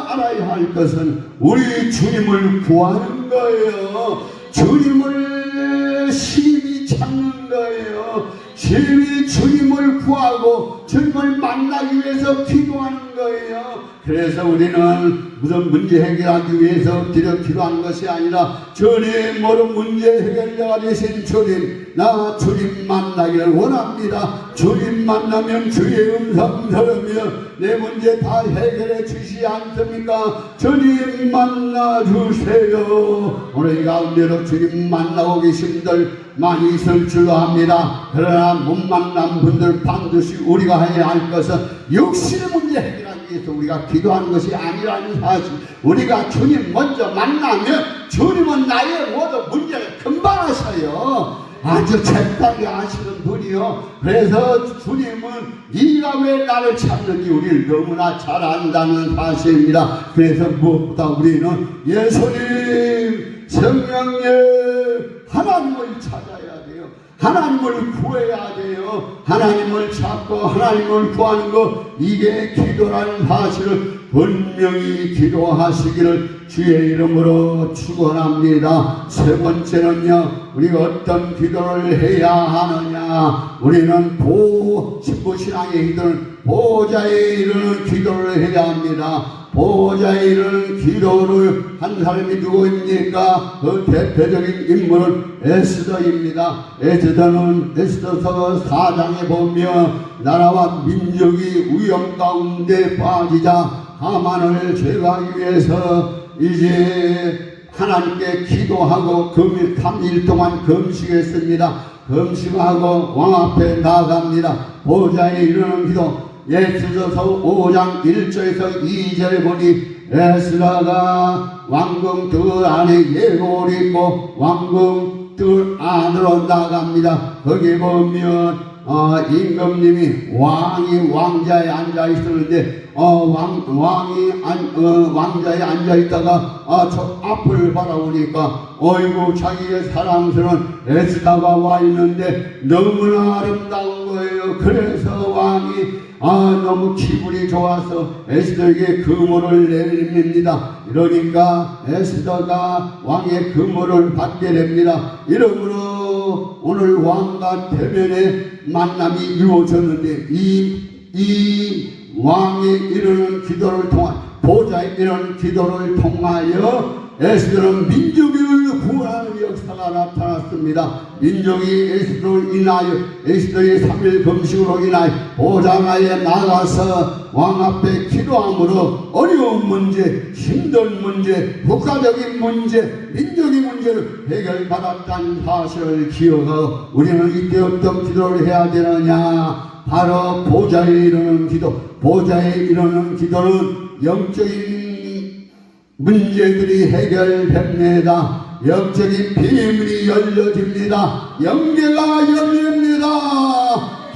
알아야 할 것은 우리 주님을 구하는 거예요. 주님을 심히 찾는 거예요. 심히 주님을 구하고 주님을 만나기 위해서 기도하는 거예요. 그래서 우리는 무슨 문제 해결하기 위해서 기도하는 것이 아니라 주님 모든 문제 해결자가 되신 주님, 나 주님 만나기를 원합니다. 주님 만나면 주의 음성 들으며 내 문제 다 해결해 주시지 않습니까? 주님 만나 주세요. 오늘 이 가운데로 주님 만나고 계신 분들 많이 있을 줄로 합니다. 그러나 못 만난 분들 반드시 우리가 해야 할 것은 육신의 문제 해결하기 위해서 우리가 기도하는 것이 아니라는 사실. 우리가 주님 먼저 만나면 주님은 나의 모든 문제를 금방 하셔요. 아주 적당히 아시는 분이요. 그래서 주님은 네가 왜 나를 찾는지 우리를 너무나 잘 안다는 사실입니다. 그래서 무엇보다 우리는 예수님 성령님 하나님을 찾아야 돼요. 하나님을 구해야 돼요. 하나님을 찾고 하나님을 구하는 것, 이게 기도라는 사실을 분명히 기도하시기를 주의 이름으로 축원합니다. 세 번째는요, 우리가 어떤 기도를 해야 하느냐? 우리는 신부신앙의 기도는 보호자에 이르는 기도를 해야 합니다. 보호자에 이르는 기도를 한 사람이 누구입니까? 그 대표적인 인물은 에스더입니다. 에스더서 4장에 보면 나라와 민족이 위험 가운데 빠지자 하만을 제거하기 위해서 이제 하나님께 기도하고 3일 동안 금식했습니다. 금식하고 왕 앞에 나아갑니다. 보호자에 이르는 기도, 에스더서 5장 1절에서 2절에 보니 에스더가 왕궁 뜰 안에 예복을 입고 왕궁 뜰 안으로 나갑니다. 거기 보면 임금님이 왕자에 앉아 있었는데 왕이 왕자에 앉아 있다가 저 앞을 바라보니까 어이구 자기의 사랑스러운 에스더가 와 있는데 너무나 아름다운 거예요. 그래서 왕이 너무 기분이 좋아서 에스더에게 금호를 내립니다. 이러니까 에스더가 왕의 금호를 받게 됩니다. 이러므로 오늘 왕과 대면의 만남이 이루어졌는데 이 왕이 이르는 기도를 통한 보좌에 이르는 기도를 통하여 에스더는 민족을 구원하는 역사가 나타났습니다. 민족이 에스더로 인하여 에스더의 3일 금식으로 인하여 보좌에 나가서 왕 앞에 기도함으로 어려운 문제, 힘든 문제, 국가적인 문제, 민족의 문제를 해결받았다는 사실을 기억하고 우리는 이때 어떤 기도를 해야 되느냐? 바로 보좌에 이르는 기도. 보좌에 이르는 기도는 영적인 문제들이 해결됩니다. 영적인 비밀이 열려집니다. 영계가 열립니다.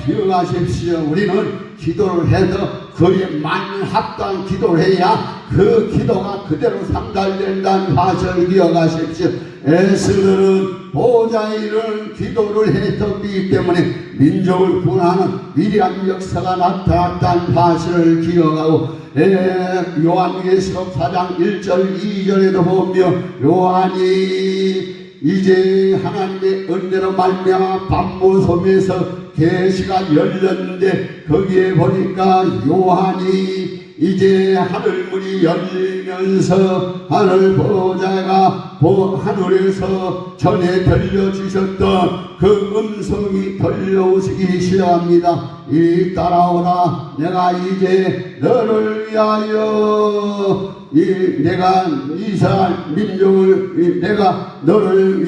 기억하십시오. 우리는 기도를 해서 그에 맞는 합당한 기도를 해야 그 기도가 그대로 상달된다는 사실을 기억하십시오. 에스더는 보좌에 이르는 기도를 했었기 때문에 민족을 구원하는 위대한 역사가 나타났다는 사실을 기억하고 요한계시록 4장 1절 2절에도 보며 요한이 이제 하나님의 은혜로 말미암아 밤모섬에서 계시가 열렸는데 거기에 보니까 요한이 이제 하늘문이 열리면서 하늘 보좌가 하늘에서 전에 들려주셨던 그 음성이 들려오시기 시작합니다. 이 따라오라 내가 이제 너를 위하여 내가 이스라엘 민족을 내가 너를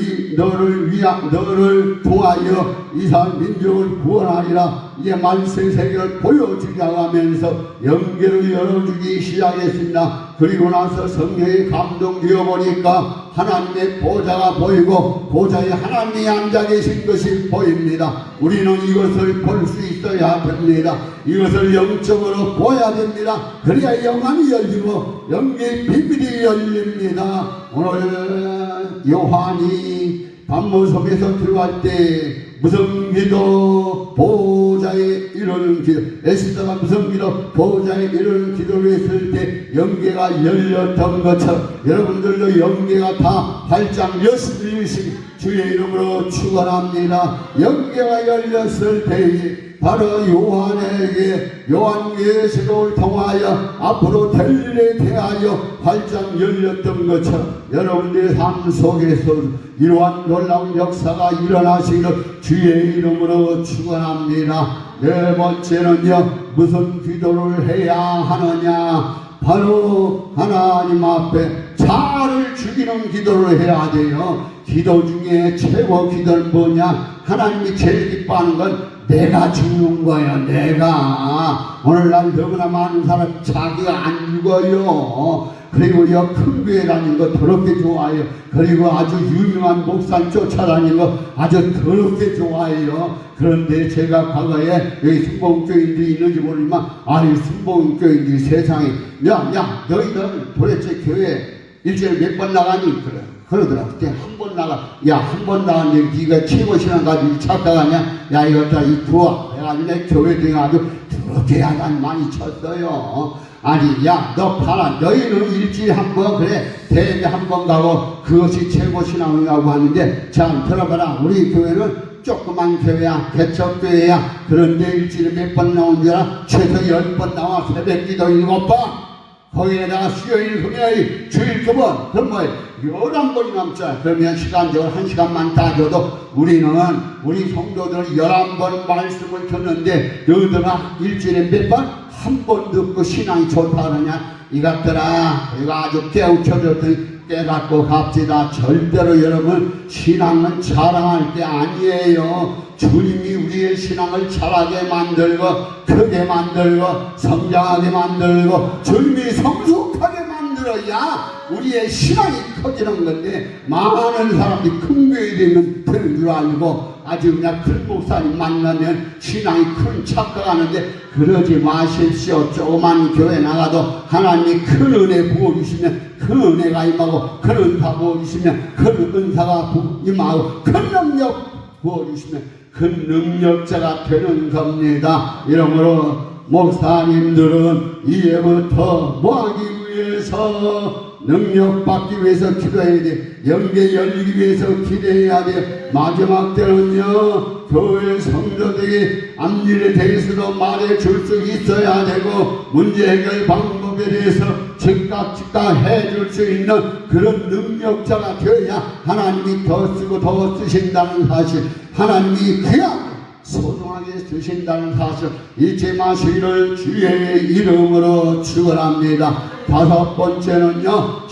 통하여 이스라엘 민족을 구원하리라. 이제 말세 세계를 보여주자고 하면서 연계를 열어주기 시작했습니다. 그리고 나서 성령에 감동되어 보니까 하나님의 보좌가 보이고 보좌에 하나님이 앉아 계신 것이 보입니다. 우리는 이것을 볼 수 있어야 됩니다. 이것을 영적으로 보아야 됩니다. 그래야 영안이 열리고 영계의 비밀이 열립니다. 오늘 요한이 밤모섬에서 들어갈 때 무슨 기도 보좌에 이르는 기도 에스더가 무슨 기도 보좌에 이르는 기도를 했을 때 영계가 열렸던 것처럼 여러분들도 영계가 다 활짝 열리시기 주의 이름으로 축원합니다. 영계가 열렸을 때에 바로 요한에게 요한계시록을 통하여 앞으로 될 일에 대하여 활짝 열렸던 것처럼 여러분들의 삶 속에서 이러한 놀라운 역사가 일어나시기를 주의 이름으로 축원합니다. 네 번째는요, 무슨 기도를 해야 하느냐? 바로 하나님 앞에 자아를 죽이는 기도를 해야 돼요. 기도 중에 최고 기도는 뭐냐? 하나님이 제일 기뻐하는 건 내가 죽는 거예요. 내가 오늘날 너무나 많은 사람 자기가 안 죽어요. 그리고 큰 교회 다니는 거 더럽게 좋아해요. 그리고 아주 유명한 목사 쫓아다니는 거 아주 더럽게 좋아해요. 그런데 제가 과거에 여기 순복음교인들이 있는지 모르지만 아니 순복음교인들이 세상에 야 너희들 도대체 교회 일주일에 몇 번 나가니? 그러더라. 그때 한 번 나가. 야, 한 번 나갔는데 네가 최고 신앙 가지고 착각하냐? 야, 이것다 이 부어. 내가 내 교회 등에 아주 더럽게 야단 많이 쳤어요. 아니, 야, 너 봐라. 너희는 일주일에 한 번 그래 대회 한 번 가고 그것이 최고 신앙이라고 하는데 자, 들어봐라. 우리 교회는 조그만 교회야, 개척교회야. 그런데 일주일에 몇 번 나온 줄 알아? 최소 10번 나와. 새벽기도 7번. 거기에다가 수요일, 금요일, 주일 2번, 그럼 뭐 11번이 남잖아. 그러면 시간적으로 1시간만 따져도 우리 성도들은 11번 말씀을 듣는데 너희들은 일주일에 몇 번? 한 번 듣고 신앙이 좋다 그러냐? 이것들아, 이거 아주 깨우쳐줬더니 깨닫고 갑시다. 절대로 여러분 신앙은 자랑할 게 아니에요. 주님이 우리의 신앙을 잘하게 만들고 크게 만들고 성장하게 만들고 주님이 성숙하게 만들어야 우리의 신앙이 커지는 건데 많은 사람들이 큰 교회 되면 되는 줄 알고 아주 그냥 큰 목사님 만나면 신앙이 큰 착각하는데 그러지 마십시오. 조그만 교회 나가도 하나님이 큰 은혜 부어주시면 큰 은혜가 임하고 큰 은사 부어주시면 큰 은사가 임하고 큰 능력 부어주시면 큰 능력자가 되는 겁니다. 이러므로 목사님들은 이제부터 뭐하기 위해서 능력받기 위해서 기도해야 돼. 영계 열리기 위해서 기도해야 돼. 마지막 때는요, 교회 성도들에게 앞일에 대해서도 말해줄 수 있어야 되고 문제 해결 방법에 대해서 즉각 해줄 수 있는 그런 능력자가 되어야 하나님이 더 쓰고 더 쓰신다는 사실, 하나님이 그냥 소중하게 쓰신다는 사실 잊지 마시기를 주의 이름으로 축원합니다. 5번째는요,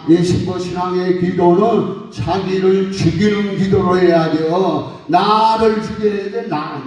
이 신부신앙의 기도는 자기를 죽이는 기도로 해야 돼요. 나를 죽여야 돼. 나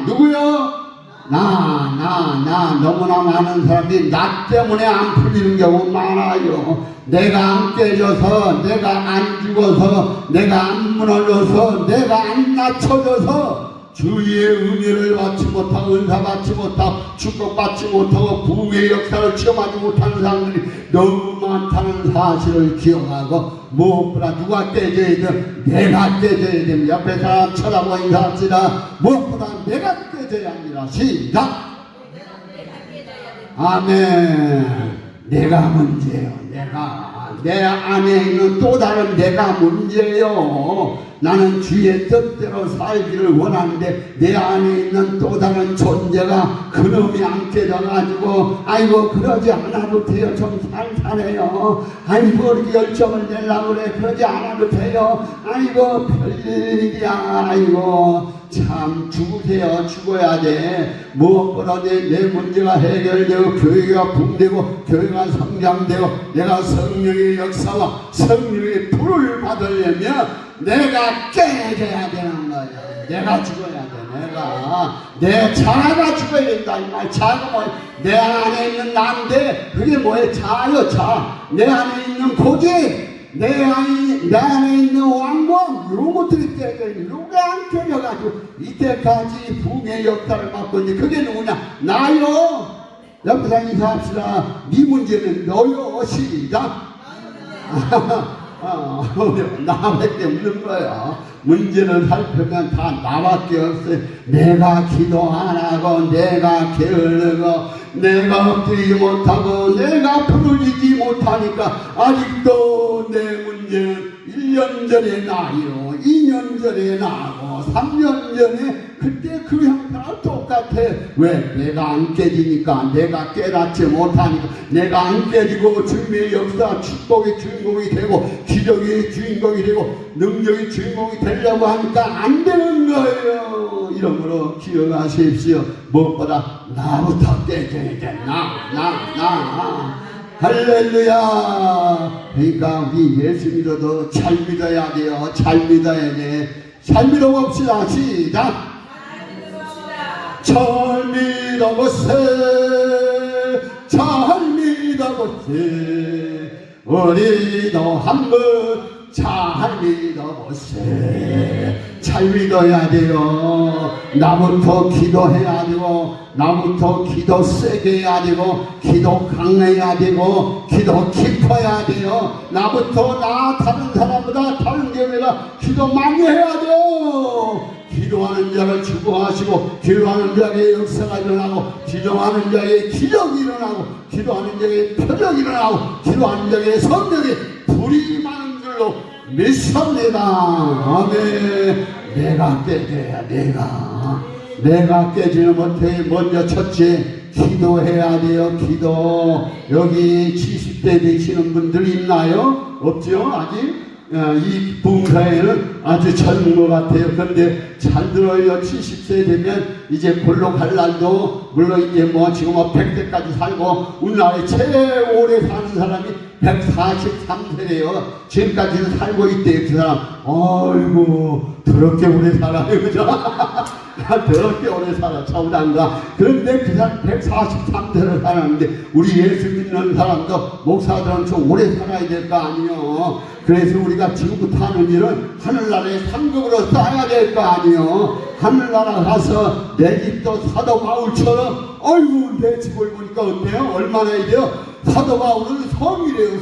누구요? 나 너무나 많은 사람들이 나 때문에 안 풀리는 경우 많아요. 내가 안 깨져서, 내가 안 죽어서, 내가 안 무너져서, 내가 안 낮춰져서 주의 은혜를 받지 못하고 은사 받지 못하고 축복받지 못하고 부흥의 역사를 체험하지 못하는 사람들이 너무 많다는 사실을 기억하고 무엇보다 누가 깨져야든 내가 깨져야 됩니다. 옆에 사람 쳐다보고 인사합시다. 무엇보다 내가 깨져야 합니다. 시작. 아멘. 내가 문제예요. 내 안에 있는 또 다른 내가 문제예요. 나는 주의 뜻대로 살기를 원하는데 내 안에 있는 또 다른 존재가 그놈이 안 깨져가지고 아이고 그러지 않아도 돼요. 좀 살살해요. 아이고 이렇게 열정을 내려고 그래. 그러지 않아도 돼요. 아이고 별일이야. 아이고 참 죽어야 돼. 무엇보다 내 문제가 해결되고 교회가 붕되고 교회가 성장되고 내가 성령의 역사와 성령의 불을 받으려면 내가 깨져야 되는 거야. 내가 죽어야 돼. 내 자아가 죽어야 된다. 이 말. 자아가 뭐야? 내 안에 있는 나인데 그게 뭐야? 자아요. 자. 내 안에 있는 고집. 내 안에 있는 왕권 이런 것들이 깨져야 돼. 누가 안 깨져가지고 이때까지 부흥의 역사를 받고 있는데 그게 누구냐? 나요. 옆에서 인사합시다. 네 문제는 너요. 시작. 나밖에 없는 거야. 문제를 살펴면 다 나밖에 없어요. 내가 기도 안 하고 내가 게으르고 내가 엎드리지 못하고 내가 부르지 못하니까 아직도 내 문제는 1년 전에 나요, 2년 전에 나고 3년 전에 그때 그 형태랑 똑같아. 왜? 내가 안 깨지니까, 내가 깨닫지 못하니까, 내가 안 깨지고 주님의 역사, 축복의 주인공이 되고 기적의 주인공이 되고 능력의 주인공이 되려고 하니까 안 되는 거예요. 이러므로 기억하십시오. 무엇보다 나부터 깨져야 돼. 나. 할렐루야. 그러니까 우리 예수 믿어도 잘 믿어야 돼요. 잘 믿어야 돼. 잘 믿어봅시다. 시작. 잘 믿어보세. 잘 믿어보세. 우리도 한번 잘 믿어보세. 잘 믿어야 돼요. 나부터 기도해야 되고 나부터 기도 세게 해야 되고 기도 강해야 되고 기도 깊어야 돼요. 나부터 다른 사람보다 다른 교회가 기도 많이 해야 돼요. 기도하는 자를 축복하시고 기도하는 자에게 역사가 일어나고 기도하는 자에게 기적이 일어나고 기도하는 자에게 표적이 일어나고 기도하는 자에게 성령의 불이 임하는 줄로 믿습니다. 아멘. 내가 깨져야 내가 깨지는 못해. 먼저 첫째 기도해야 돼요. 기도. 여기 70대 되시는 분들 있나요? 없죠? 아직? 이 봉사에는 아주 젊은 것 같아요. 그런데 잘 들어요. 70세 되면 이제 골로 갈 날도 물론 이제 뭐 지금 100세까지 살고 우리나라에 제일 오래 사는 사람이 143세래요. 지금까지는 살고 있대요. 그 사람. 아이고 더럽게 오래 살아요. 그죠? 더럽게 오래 살아. 차우장가. 그런데 그 사람 143세를 살았는데 우리 예수 믿는 사람도 목사들은 좀 오래 살아야 될 거 아니에요. 그래서 우리가 지금부터 하는 일은 하늘나라에 상급으로 쌓아야 될 거 아니에요. 하늘나라 가서 내 집도 사도 바울처럼 아이고 내 집을 보니까 어때요? 얼마나 돼요? 사도 바울은 성이래요.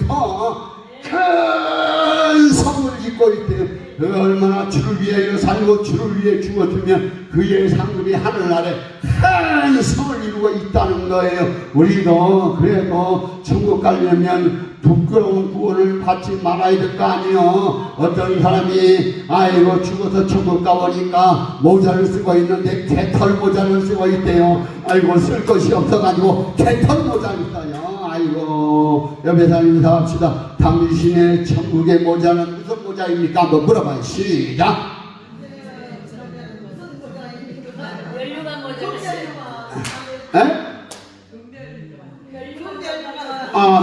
큰 성을 짓고 있대요. 그 얼마나 주를 위해 살고 주를 위해 죽었으면 그의 상급이 하늘나라에 큰 성을 이루고 있다는 거예요. 우리도 그래도 천국 가려면 부끄러운 구원을 받지 말아야 될 거 아니에요. 어떤 사람이 아이고 죽어서 천국 가보니까 모자를 쓰고 있는데 개털 모자를 쓰고 있대요. 아이고 쓸 것이 없어가지고 개털 모자를 써요. 아이고 옆에 사람 인사합시다. 당신의 천국의 모자는 무슨 모자입니까? 한번 물어봐요. 시작. 멸류관 모자.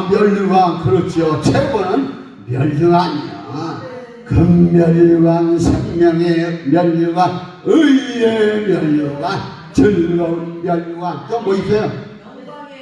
멸류관. 그렇죠. 최고는 멸류관이야. 금멸류관, 생명의 멸류관, 의의 멸류관, 즐거운 멸류관. 또 뭐 있어요? 영광의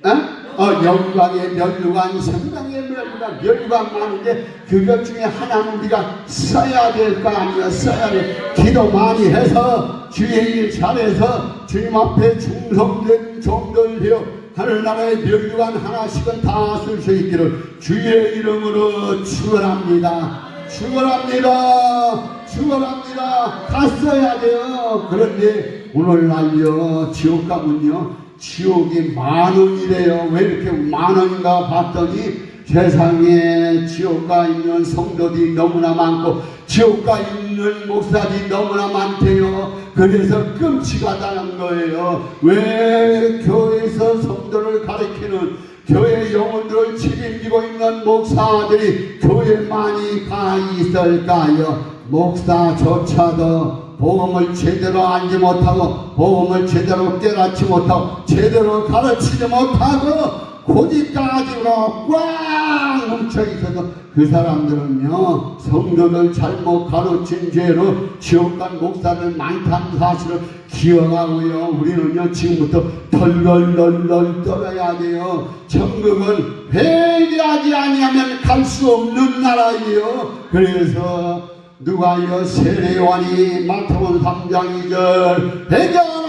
멸류관. 영광의 면류관, 생명의 면류관, 면류관 많은데 그것 중에 하나는 우리가 써야 될 거 아니야. 써야 돼. 기도 많이 해서 주의 일 잘해서 주님 앞에 충성된 종들 되어 하늘나라의 면류관 하나씩은 다 쓸 수 있기를 주의 이름으로 축원합니다. 축원합니다. 축원합니다. 다 써야 돼요. 그런데 오늘날요 지옥 가면요 지옥이 10,000원이래요. 왜 이렇게 10,000원인가 봤더니 세상에 지옥 가 있는 성도들이 너무나 많고 지옥 가 있는 목사들이 너무나 많대요. 그래서 끔찍하다는 거예요. 왜 교회에서 성도를 가르치는 교회 영혼들을 책임지고 있는 목사들이 교회에 많이 가 있을까요? 목사조차도 복음을 제대로 알지 못하고 복음을 제대로 깨닫지 못하고 제대로 가르치지 못하고 고집가지로 꽉 뭉쳐있어서 그 사람들은요 성도들 잘못 가르친 죄로 지옥간 목사들 많다는 사실을 기억하고요 우리는요 지금부터 덜덜덜덜 떨어야 돼요. 천국은 회개하지 아니하면 갈 수 없는 나라예요. 그래서 누가요 세례요한이 마태복음 3장 2절 회개하라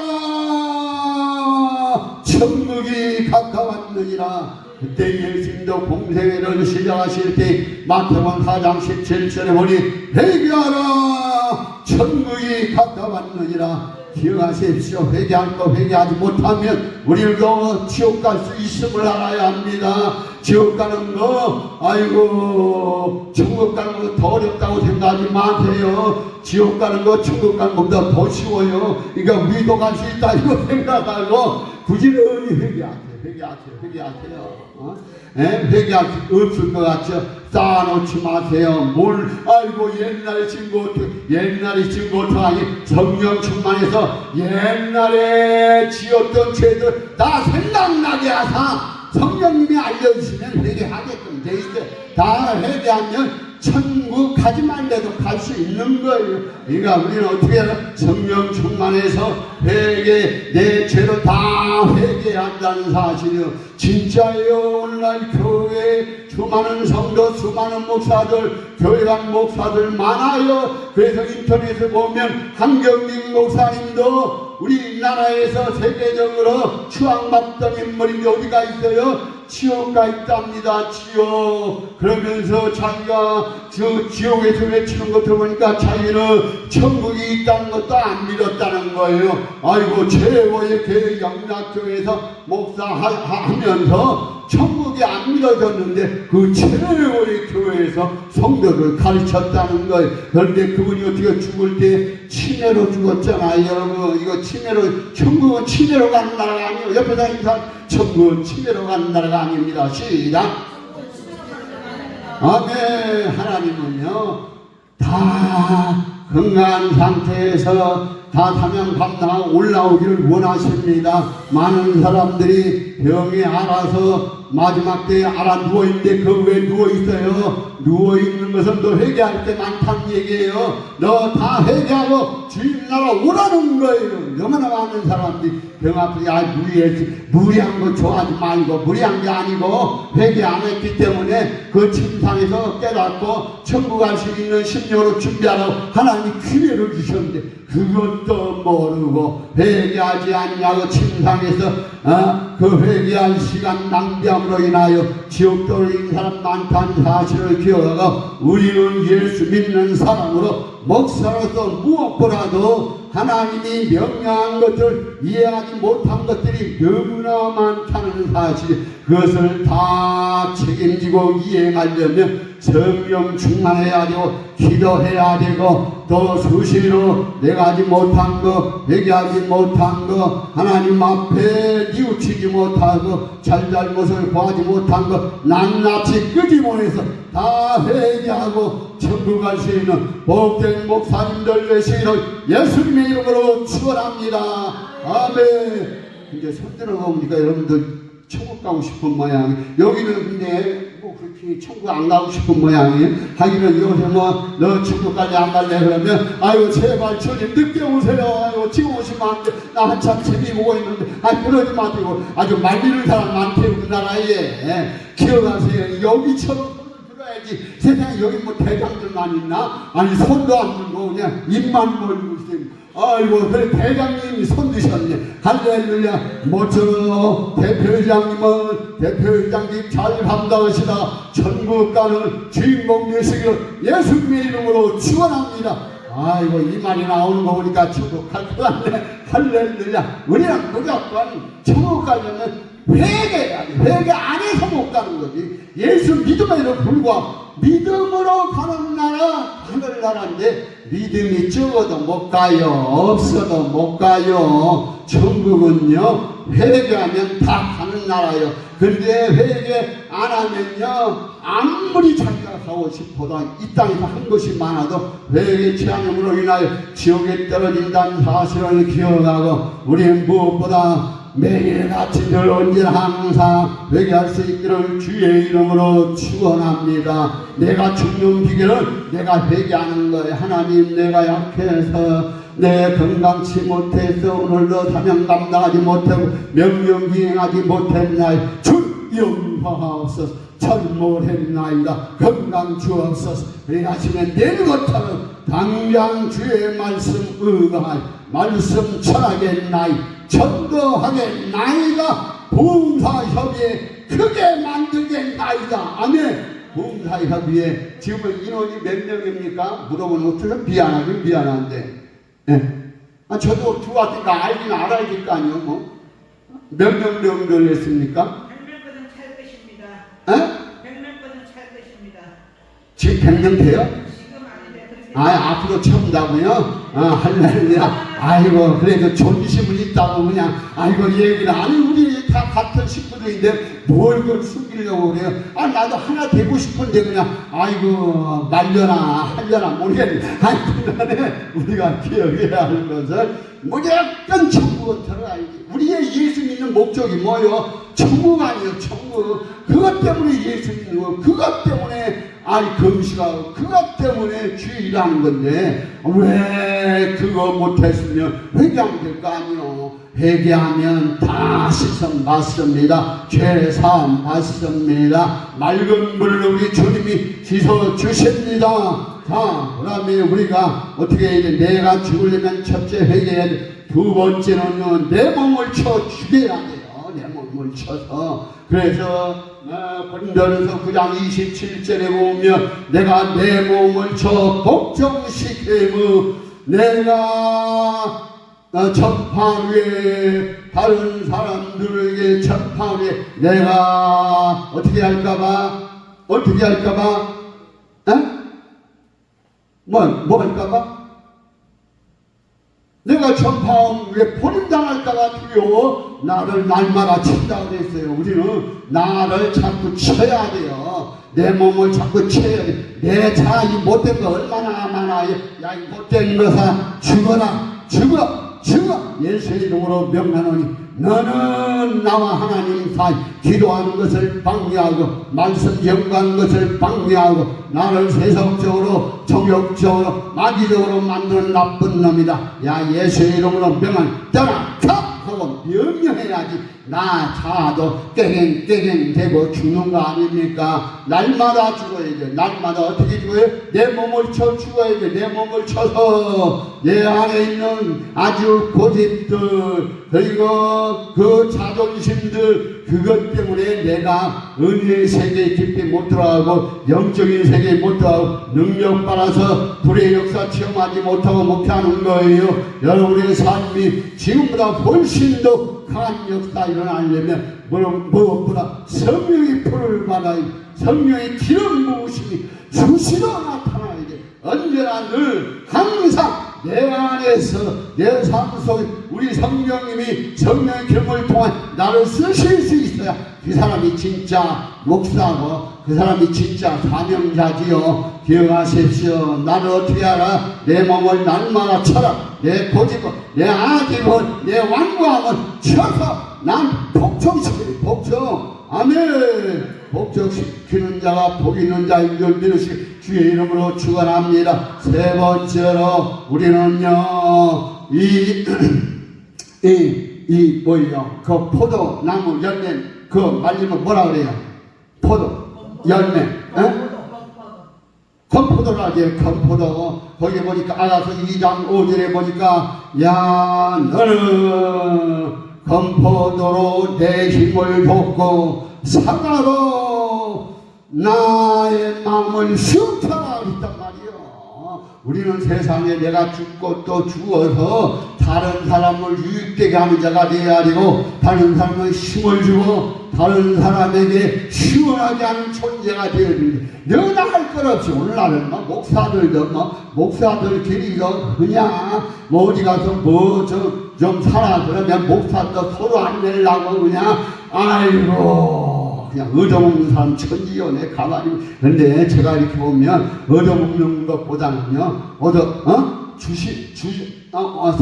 천국이 가까웠느니라. 그때 예수님도 공생애를 시작하실 때 마태복음 4장 17절에 보니 회개하라 천국이 가까웠느니라. 기억하십시오. 회개할 거 회개하지 못하면 우리도 지옥 갈 수 있음을 알아야 합니다. 지옥 가는 거 아이고 천국 가는 거 더 어렵다고 생각하지 마세요. 지옥 가는 거 천국 가는 것보다 더 쉬워요. 그러니까 우리도 갈 수 있다 이거 생각하고 부지런히 회개하세요. 회개할 수 없을 것 같죠? 쌓아놓지 마세요. 뭘 아이고 옛날에 지은 것도 아니 성령 충만해서 옛날에 지었던 죄들 다 생각나게 하사 성령님이 알려주시면 회개하게끔 돼 있어요. 다 회개하면 천국 가지 말래도 갈 수 있는 거예요. 그러니까 우리는 어떻게 해야 성령 충만해서 회개 내 죄를 다 회개해야 한다는 사실이요. 진짜예요. 오늘날 교회에 수많은 성도 수많은 목사들 교회 간 목사들 많아요. 그래서 인터넷에 보면 한경민 목사님도 우리나라에서 세계적으로 추앙받던 인물인데 어디가 있어요? 지옥가 있답니다. 지옥. 그러면서 자기가 저 지옥에서 외치는 거 들어보니까 자기는 천국이 있다는 것도 안 믿었다는 거예요. 아이고 최고의 교회 영락교회에서 목사하면서 천국이 안 믿어졌는데 그 최고의 교회에서 성도를 가르쳤다는 거예요. 그런데 그분이 어떻게 죽을 때 치매로 죽었잖아요. 여러분 이거 치매로 천국은 치매로 가는 나라가 아니에요. 옆에서 인사 천국은 치매로 가는 나라가 아닙니다. 시작. 아멘. 하나님은요 다 건강한 상태에서 다 사명 감당하고 올라오기를 원하십니다. 많은 사람들이 병이 알아서 마지막 때에 알아 누워있는데 그 왜 누워있어요? 누워있는 것은 너 회개할 때 많다는 얘기예요. 너 다 회개하고 주님 나라 오라는 거예요. 얼마나 많은 사람들이 병 아프게 무리한 거 좋아하지 말고 무리한 게 아니고 회개 안 했기 때문에 그 침상에서 깨닫고 천국 갈 수 있는 심령으로 준비하라고 하나님이 기회를 주셨는데 그것도 모르고 회개하지 않냐고 침상에서 그 회개할 시간 낭비함으로 인하여 지옥 떨어진 사람 많다는 사실을 기억하고 우리는 예수 믿는 사람으로 목사로서 무엇보다도 하나님이 명령한 것을 이해하지 못한 것들이 너무나 많다는 사실 그것을 다 책임지고 이행하려면 성령 충만해야 되고 기도해야 되고 또 수시로 내가 하지 못한 거 회개하지 못한 거 하나님 앞에 뉘우치지 못하고 잘잘못을 구하지 못한 거 낱낱이 끄집어내서 다 회개하고 천국 갈 수 있는 복된 목사님들 되시기를 예수님의 이름으로 축원합니다. 아멘. 이제 손 들어보니까 여러분들 천국 가고 싶은 모양. 여기는 근데 꼭 그렇게 천국 안 가고 싶은 모양이에요. 하기는 요새 너 천국까지 안 갈래 그러면 아이고 제발 주님 늦게 오세요. 아이고 지금 오시면 안 돼. 나 한참 재미 보고 있는데 그러지 마시고 아주 말리는 사람 많대요 우리나라에. 기억하세요. 여기처럼 들어야지. 세상에 여기 뭐 대장들만 있나? 아니 손도 안 들고 그냥 입만 벌리고 있어요. 아이고 그래 대장님이 손 드셨네. 할렐루야. 모쪼록 대표회장님 잘 감당하시다 천국 가는 주인공 되시기를 예수님의 이름으로 축원합니다. 아이고 이 말이 나오는 거 보니까 천국 갈 것 같네. 할렐루야. 우리는 무조건 천국 가려면 회개해야지. 회개 안해서 못 가는 거지. 예수 믿음에도 불구하고 믿음으로 가는 나라 하늘나라인데 믿음이 적어도 못 가요. 없어도 못 가요. 천국은요 회개하면 다 가는 나라요. 근데 회개 안 하면요 아무리 자기가 가고 싶어도 이 땅에서 한 것이 많아도 회개 취함으로 인하여 지옥에 떨어진다는 사실을 기억하고 우리는 무엇보다 매일같이 늘 언제나 항상 회개할 수 있기를 주의 이름으로 축원합니다. 내가 죽는 비결은 내가 회개하는 거예요. 하나님 내가 약해서 내 건강치 못해서 오늘도 사명 감당하지 못하고 명령 기행하지 못했나이 주 영화하옵소서. 잘못을 했나이다. 건강 주옵소서. 회개하시면 되는 것처럼 당장 주의 말씀 의거하여 말씀 전하겠나이 전도하겠나이다. 봉사협의회 크게 만들겠나이다. 아멘. 봉사협의회 지금 인원이 몇 명입니까? 물어보는 것처럼 미안하긴 미안한데 저도 들어왔으니까 알긴 알아야 될 거 아니에요. 몇 명 정도 했습니까? 100명까지는 찰 것입니다. 100명까지는 찰 것입니다. 지금 100명 돼요? 지금 아닌데 그렇게 앞으로 채운다고요? 할렐루야. 아이고, 그래도 존심은 있다고 그냥, 아이고, 얘기를, 아니, 우리 다 같은 식구들인데, 뭘 그걸 숨기려고 그래요? 나도 하나 되고 싶은데, 그냥, 아이고, 말려나, 하려나, 모르겠네. 그런데, 우리가 기억해야 할 것은, 무조건 천국은 들어가야지. 우리의 예수 믿는 목적이 뭐요? 천국 아니에요, 천국. 그것 때문에 예수 믿는 거, 그것 때문에 금식하고, 그것 때문에 주일하는 건데, 왜 그거 못했으면 회개하면 될 거 아니요. 회개하면 다 씻음 받습니다. 죄 사함 받습니다. 맑은 물로 우리 주님이 씻어 주십니다. 자, 그 다음에 우리가 어떻게 해야 돼? 내가 죽으려면 첫째 회개해야 돼. 두 번째는 내 몸을 쳐 죽여야 돼요. 내 몸을 쳐서. 그래서 고린도전서 9장 27절에 보면 내가 내 몸을 쳐 복종시키며 내가 전파 위에 다른 사람들에게 전파 위에 내가 어떻게 할까봐 뭐 할까봐? 내가 전파한 왜 버림당할까봐 두려워 나를 날마다 친다 그랬어요. 우리는 나를 자꾸 쳐야 돼요. 내 몸을 자꾸 쳐야 돼. 내 자아이 못된 거 얼마나 많아요. 야, 이 못된 것아 죽어. 예수의 이름으로 명하노니 너는 나와 하나님 사이 기도하는 것을 방해하고 말씀 경고하는 것을 방해하고 나를 세속적으로 정욕적으로 마귀적으로 만드는 나쁜 놈이다. 야, 예수의 이름으로 명한 떠나가 하고 명령해야지. 나 자아도 깨갱 되고 죽는 거 아닙니까? 날마다 죽어야죠. 날마다 어떻게 죽어요? 내 몸을 쳐 죽어야죠. 내 몸을 쳐서 내 안에 있는 아주 고집들 그리고 그 자존심들 그것 때문에 내가 은혜의 세계에 깊이 못 들어가고 영적인 세계에 못 들어가고 능력 받아서 불의 역사 체험하지 못하고 목회하는 거예요. 여러분의 삶이 지금보다 훨씬 더 강한 역사 일어나려면 무엇보다 성령의 불을 받아야 성령의 기름 부으심이 수시로 나타나야 돼. 언제나 늘 항상 내 안에서 내 삶 속에 우리 성령님이 성령의 기름을 통해 나를 쓰실 수 있어야 그 사람이 진짜 목사고 그 사람이 진짜 사명자지요. 기억하십시오. 나를 어떻게 알아? 내 몸을 날마다 쳐라. 내 고집을 내 아집을 내 완고함을 쳐서 난 복종시켜요. 복종. 아멘. 복적시키는 자가 복 있는 자인 줄 믿으시 주의 이름으로 축원합니다. 세 번째로 우리는요 이 뭐예요? 그 포도나무 열매 그 말리면 뭐라 그래요? 포도 열매 건포도라 하지. 건포도 거기 보니까 알아서 2장 5절에 보니까 야 너는 건포도로 내 힘을 돋고 사과로 나의 마음을 시원하라 했단 말이요. 우리는 세상에 내가 죽고 또 죽어서 다른 사람을 유익되게 하는 자가 되어야 되고 다른 사람을 힘을 주고 다른 사람에게 시원하게 하는 존재가 되어야 됩니다. 너나 할 것 없이 오늘날은 목사들끼리도 그냥 뭐 어디 가서 뭐 좀 살아 그러면 목사도 서로 안 내려고 그냥 아이고 그냥 얻어먹는 사람 천지요. 내 가만히. 근데 제가 이렇게 보면 얻어먹는 것보다는요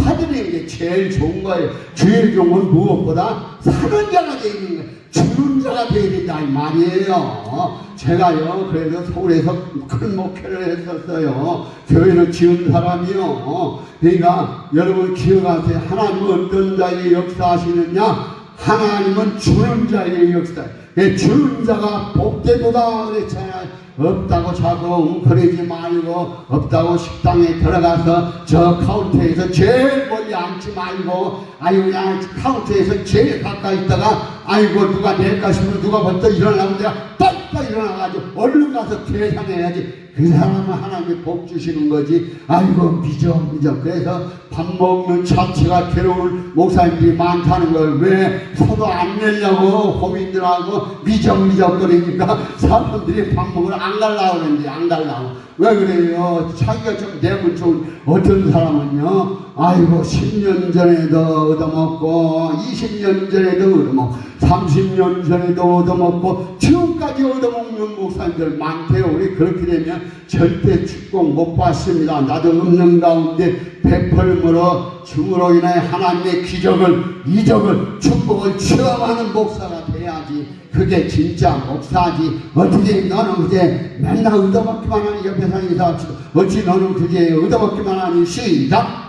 사드리는 게 제일 좋은 거예요. 제일 좋은 건 무엇보다 사는 자가 되어 있는 거예요. 주는 자가 되어야 된다 이 말이에요. 제가요 그래서 서울에서 큰 목회를 했었어요. 교회를 지은 사람이요. 그러니까 여러분 기억하세요. 하나님은 어떤 자에게 역사하시느냐? 하나님은 주는 자에게 역사해요. 주는 자가 복되도다 그랬잖아요. 없다고 자고 웅크리지 말고 없다고 식당에 들어가서 저 카운터에서 제일 멀리 앉지 말고 아유 그냥 카운터에서 제일 가까이 있다가 아이고 누가 낼까 싶으면 누가 벌써 일어나면 내가 빨리 일어나가지고 얼른 가서 계산해야지. 그 사람은 하나님이 복 주시는 거지. 아이고 믿어. 그래서 밥 먹는 자체가 괴로운 목사님들이 많다는 걸 왜 서도 안 내려고 고민들하고 미적거리니까 사람들이 밥 먹으러 안 가려고 그러는데 안 가려고. 왜 그래요? 자기가 좀 내면 좋은 어떤 사람은요 아이고 10년 전에도 얻어먹고 20년 전에도 얻어먹고 30년 전에도 얻어먹고 지금까지 얻어먹는 목사님들 많대요. 우리 그렇게 되면 절대 축복 못 받습니다. 나도 없는 가운데 베풀므로 줌으로 인해 하나님의 기적을 이적을 축복을 체험하는 목사가 돼야지. 그게 진짜 목사지. 어떻게 너는 그제 맨날 얻어먹기만 하니 옆에서 인사합시다. 어찌 너는 그제 얻어먹기만 하니 시작.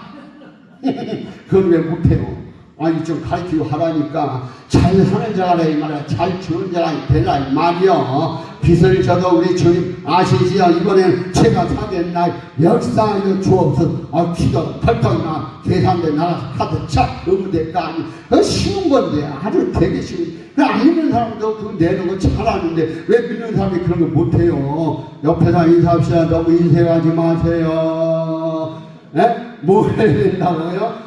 그건 왜 못해요? 아니 좀 가르치고 하라니까. 잘 사는 자가 이 말이야. 잘 주는 자가 되라 이 말이요. 빚을 져도 우리 주님 아시지요? 이번에는 제가 사는 날 역사하여 주옵소서. 기도 펄떡이나 계산대 나가서 카드 착 넣으면 될 거 아니. 쉬운 건데 아주 되게 쉬운. 안 믿는 사람도 그거 내는 거 잘하는데 왜 믿는 사람이 그런 거 못해요? 옆에서 인사합시다. 너무 인색하지 마세요. 뭐 해야 된다고요?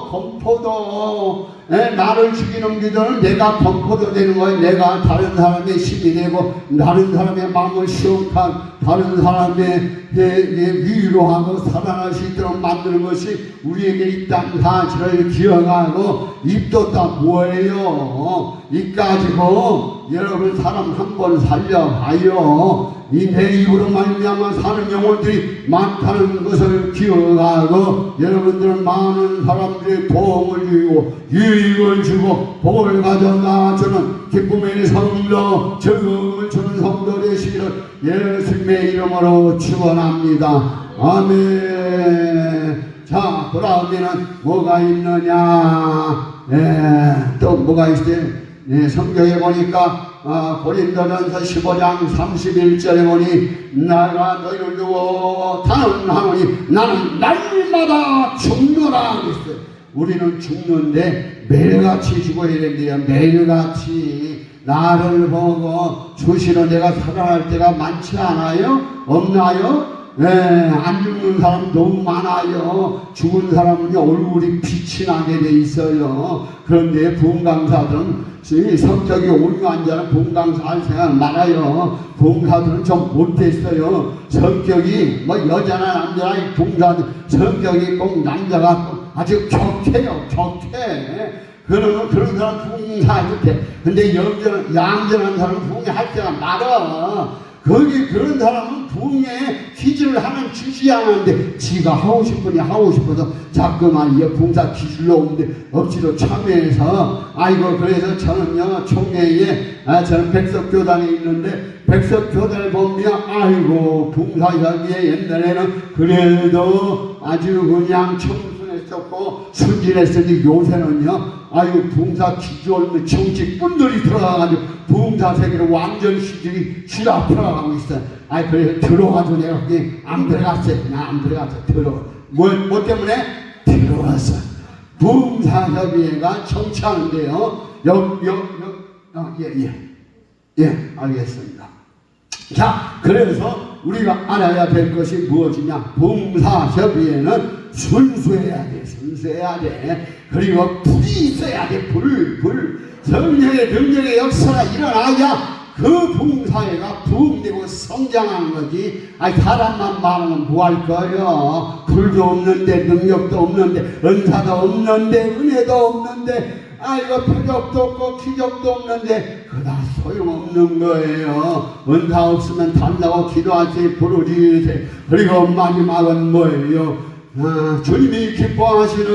건포도. 나를 죽이는 기도는 내가 건포도 되는 거예요. 내가 다른 사람의 힘이 되고, 다른 사람의 마음을 시원한, 다른 사람의 위로하고 살아날 수 있도록 만드는 것이 우리에게 있다는 사실을 기억하고, 입도 다 뭐예요? 입 가지고 여러분 사람 한 번 살려봐요. 이 내 입으로 말미암아 사는 영혼들이 많다는 것을 기억하고 여러분들은 많은 사람들의 도움을 주고 유익을 주고 복을 가져다 주는 기쁨의 성도 즐거움을 주는 성도 되시기를 예수님의 이름으로 축원합니다. 아멘. 자, 그다음에는 뭐가 있느냐? 또 뭐가 있어요? 성경에 보니까 고린도전서 15장 31절에 보니 내가 너희를 두고 단언하노니 나는 날마다 죽노라 그랬어요. 우리는 죽는데 매일같이 죽어야 된대요. 매일같이 나를 보고 주시는 내가 살아날 때가 많지 않아요? 없나요? 안 죽는 사람 너무 많아요. 죽은 사람은 얼굴이 빛이 나게 돼 있어요. 그런데 부흥강사들은 성격이 온유한 자는 부흥강사 생각 많아요. 부흥사들은 좀 못됐어요. 성격이 뭐 여자나 남자나 부흥사들 성격이 꼭 남자가 아주 격해요. 그러면 그런 사람 부흥사할 때 근데 양전한 사람은 부흥할 때가 많아. 거기 그런 사람은 부흥에 기준을 하나님 주시지 않았는데 지가 하고 싶으니 하고 싶어서 자꾸만 이 봉사 기술로 오는데 억지로 참여해서 아이고 그래서 저는요 총회에 저는 백석교단에 있는데 백석교단을 보면 아이고 봉사협의회 옛날에는 그래도 아주 그냥 청순했었고 순진했으니 요새는요 아유 봉사 기존 정치꾼들이 들어가가지고 봉사 세계로 완전 시들이 쥐락펴나가고 있어요. 아이 그래서 들어가서 내가 그냥 안 들어갔어요. 그냥 안 들어가서 뭐 때문에 들어갔어. 봉사협의회가 정치하는데요. 예, 알겠습니다. 자, 그래서 우리가 알아야 될 것이 무엇이냐? 봉사협의회는 순수해야 돼, 순수해야 돼. 그리고 불이 있어야 돼, 불. 성령의 능력의 역사가 일어나야 그 봉사회가 부흥되고 성장하는 거지. 아니 사람만 많으면 뭐 할 거예요? 불도 없는데 능력도 없는데 은사도 없는데 은혜도 없는데 아이고 표적도 없고 기적도 없는데 그다 소용없는 거예요. 은사 없으면 달라고 기도하지 부르짖으세요. 그리고 마지막은 뭐예요? 주님이 기뻐하시는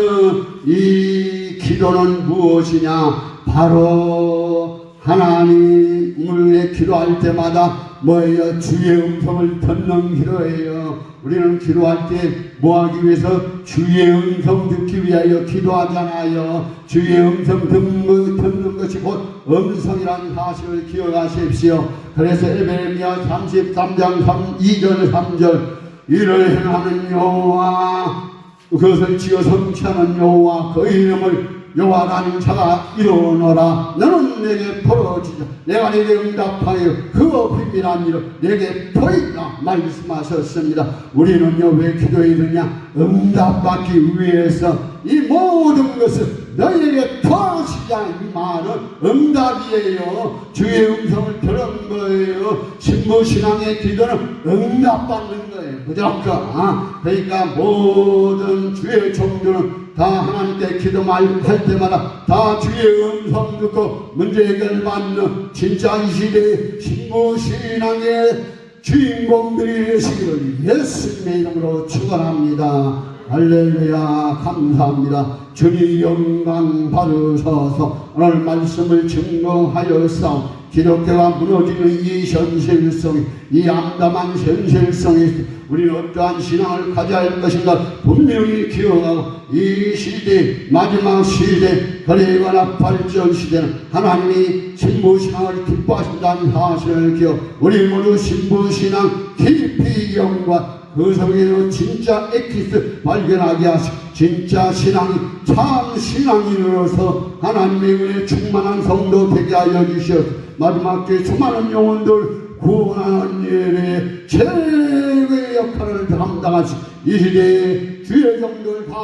이 기도는 무엇이냐? 바로 하나님을 기도할 때마다 뭐예요? 주의 음성을 듣는 기도예요. 우리는 기도할 때 뭐하기 위해서 주의 음성 듣기 위하여 기도하잖아요. 주의 음성 듣는 것이 곧 음성이라는 사실을 기억하십시오. 그래서 에베레미야 33장 2절 3절 이를 행하는 여호와 그것을 지어 성취하는 여호와 그 이름을 여호와라는 자가 이루노라. 너는 내게 벌어지자. 내가 내게 응답하여 그 비밀한 일을 내게 보이라 말씀하셨습니다. 우리는요 왜 기도해야 되냐? 응답받기 위해서 이 모든 것을 너희에게 터시자. 이 말은 응답이에요. 주의 음성을 들은 거예요. 신부신앙의 기도는 응답받는 거예요. 무조건. 그러니까 모든 주의 종교는 다 하나님께 기도할 때마다 다 주의 음성 듣고 문제 해결 받는 진짜 이 시대의 신부신앙의 주인공들이 되시기를 예수님의 이름으로 축원합니다. 할렐루야. 감사합니다. 주님 영광 받으셔서 오늘 말씀을 증거하여서 기독교가 무너지는 이 현실성이 이 암담한 현실성이 우리는 어떠한 신앙을 가져야 할 것인가 분명히 기억하고 이 시대 마지막 시대 거래관학 발전 시대는 하나님이 신부신앙을 기뻐하신다는 사실을 기억 우리 모두 신부신앙 깊이 영과 그 속에서 진짜 에키스 발견하게 하시고 진짜 신앙이 참 신앙인으로서 하나님의 은혜 충만한 성도 되게 하여 주시옵소서. 마지막 때 수많은 영혼들 구원하는 일에 최고의 역할을 감당하시 이 시대에 주의 종들 다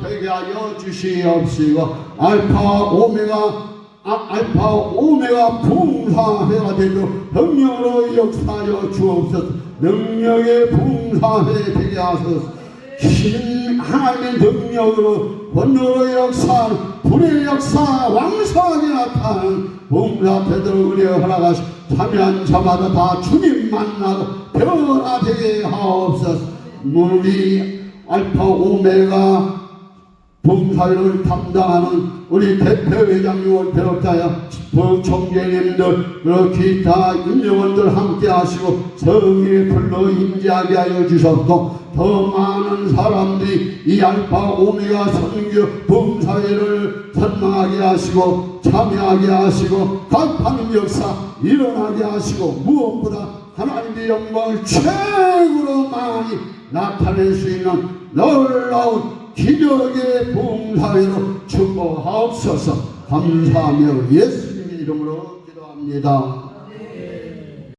되게 하여 주시옵시고 알파 오메가 봉사회가 되도록 능력으로 역사하여 주옵소서. 능력의 봉사회 되게 하소서. 하나님의 능력으로 권능으로 역사하는 불의 역사 왕성하게 나타나는 봉사 되도록 은혜 허락하시고 참여한 자마다 다 주님 만나고 변화되게 하옵소서. 우리 알파 오메가 봉사를 담당하는 우리 대표회장님을 비롯하여 부총재님들 그리고 기타 임명원들 함께 하시고 성의의 불로 임재하게 하여 주셨고 더 많은 사람들이 이 알파 오메가 선교 봉사회를 선망하게 하시고 참여하게 하시고 가입하는 역사 일어나게 하시고 무엇보다 하나님의 영광을 최고로 많이 나타낼 수 있는 놀라운 기적의 봉사회로 축복하옵소서. 감사하며 예수님의 이름으로 기도합니다.